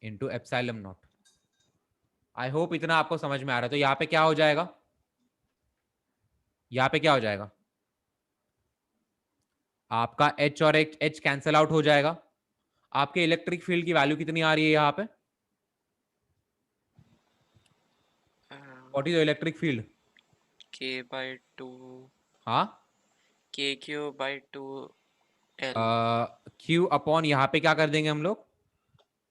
into epsilon naught. I hope इतना आपको समझ में आ रहा है। तो यहाँ पे क्या हो जाएगा, यहाँ पे क्या हो जाएगा आपका H और H कैंसिल आउट हो जाएगा। आपके इलेक्ट्रिक फील्ड की वैल्यू कितनी आ रही है यहाँ पे, what is electric field, K/2 हाँ KQ/2 L। Q अपॉन यहाँ पे क्या कर देंगे हम लोग,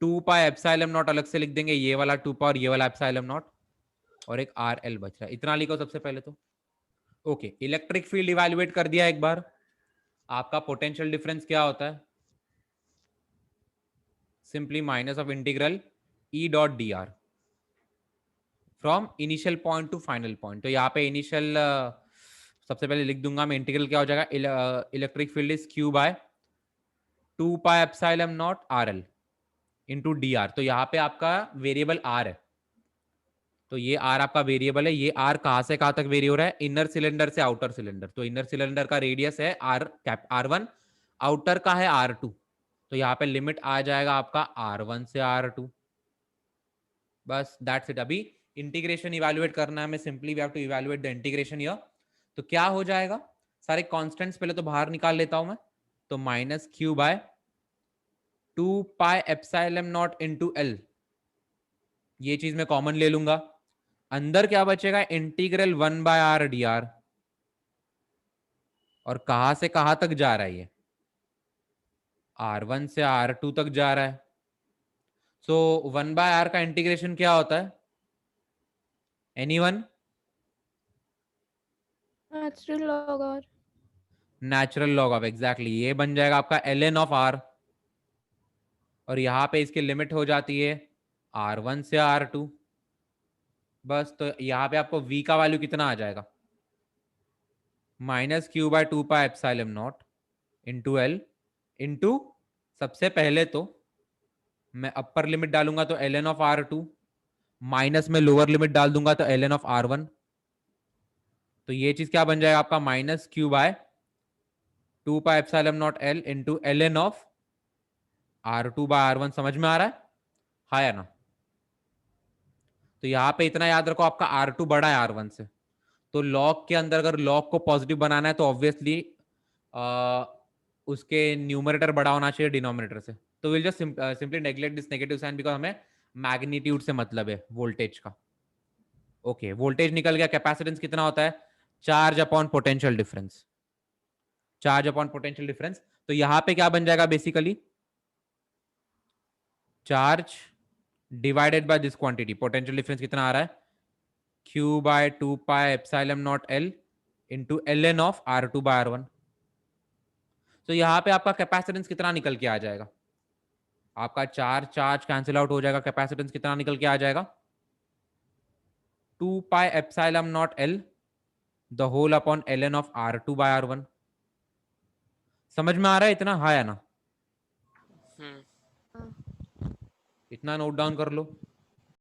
2 पाई एप्सिलॉन नॉट अलग से लिख देंगे, ये वाला 2 पाई और ये वाला एप्सिलॉन नॉट, और एक आर एल बच रहा है, इतना लिखो सबसे पहले तो। ओके, इलेक्ट्रिक फील्ड इवैल्यूएट कर दिया एक बार। आपका पोटेंशियल डिफरेंस क्या होता है, simply minus of integral E dot D are from initial point two final point. तो यहाँ पे इनिशियल सबसे पहले लिख दूंगा मैं, इंटीग्रल क्या हो जाएगा, electric field is Q by 2 pi epsilon naught R L into D R. तो यहाँ पे आपका वेरिएबल आर है, तो ये आर आपका वेरिएबल है, ये आर कहां से कहां तक वेरी हो रहा है, इनर सिलेंडर से आउटर सिलेंडर। तो इनर सिलेंडर का रेडियस है आर कैप R1, आउटर का है R2, तो यहाँ पे लिमिट आ जाएगा आपका R1 से R2। बस दैट्स इट। अभी इंटीग्रेशन इवैल्यूएट करना है हमें, simply we have to evaluate the integration here. तो क्या हो जाएगा, सारे कांस्टेंट्स पहले तो बाहर निकाल लेता हूं मैं, तो minus Q by 2 pi epsilon not into L, ये चीज मैं कॉमन ले लूंगा, अंदर क्या बचेगा, integral 1 by R D R. और कहां से कहां तक जा रहा है ये, R1 से R2 तक जा रहा है। सो 1 बाय आर का इंटीग्रेशन क्या होता है, एनीवन, नेचुरल लॉग और नेचुरल लॉग ऑफ, एग्जैक्टली, ये बन जाएगा आपका ln ऑफ r, और यहां पे इसकी लिमिट हो जाती है R1 से R2। बस, तो यहाँ पे आपको v का वैल्यू कितना आ जाएगा, minus Q by 2 pi epsilon not into L into, सबसे पहले तो मैं अपर लिमिट डालूंगा तो ln ऑफ R2, माइनस में लोअर लिमिट डाल दूंगा तो ln ऑफ R1। तो ये चीज क्या बन जाएगा आपका, minus Q by 2 pi epsilon naught L into ln of R2 by R1। समझ में आ रहा है, हाँ या ना। तो यहाँ पे इतना याद रखो, आपका R2 बड़ा है R1 से, तो लॉग के अंदर अगर लॉग को पॉजिटिव बनाना है तो ऑब्वियसली उसके न्यूमरेटर बड़ा होना चाहिए डिनोमिनेटर से. तो will just simply neglect this negative sign because हमें मैग्नीट्यूड से मतलब है वोल्टेज का. ओके, वोल्टेज निकल गया. कैपेसिटेंस कितना होता है? Charge upon potential difference. Charge upon potential difference. तो यहां पे क्या बन जाएगा basically? Charge divided by this quantity. Potential difference कितना आ रहा है? Q by 2 pi epsilon naught L into ln of R2 by R1. तो यहां पे आपका कैपेसिटेंस कितना निकल के आ जाएगा? आपका चार्ज कैंसिल आउट हो जाएगा. कैपेसिटेंस कितना निकल के आ जाएगा? 2 pi epsilon naught L the whole upon ln of R2 by R1. समझ में आ रहा है इतना? हाँ या ना? हम्म इतना नोट डाउन कर लो.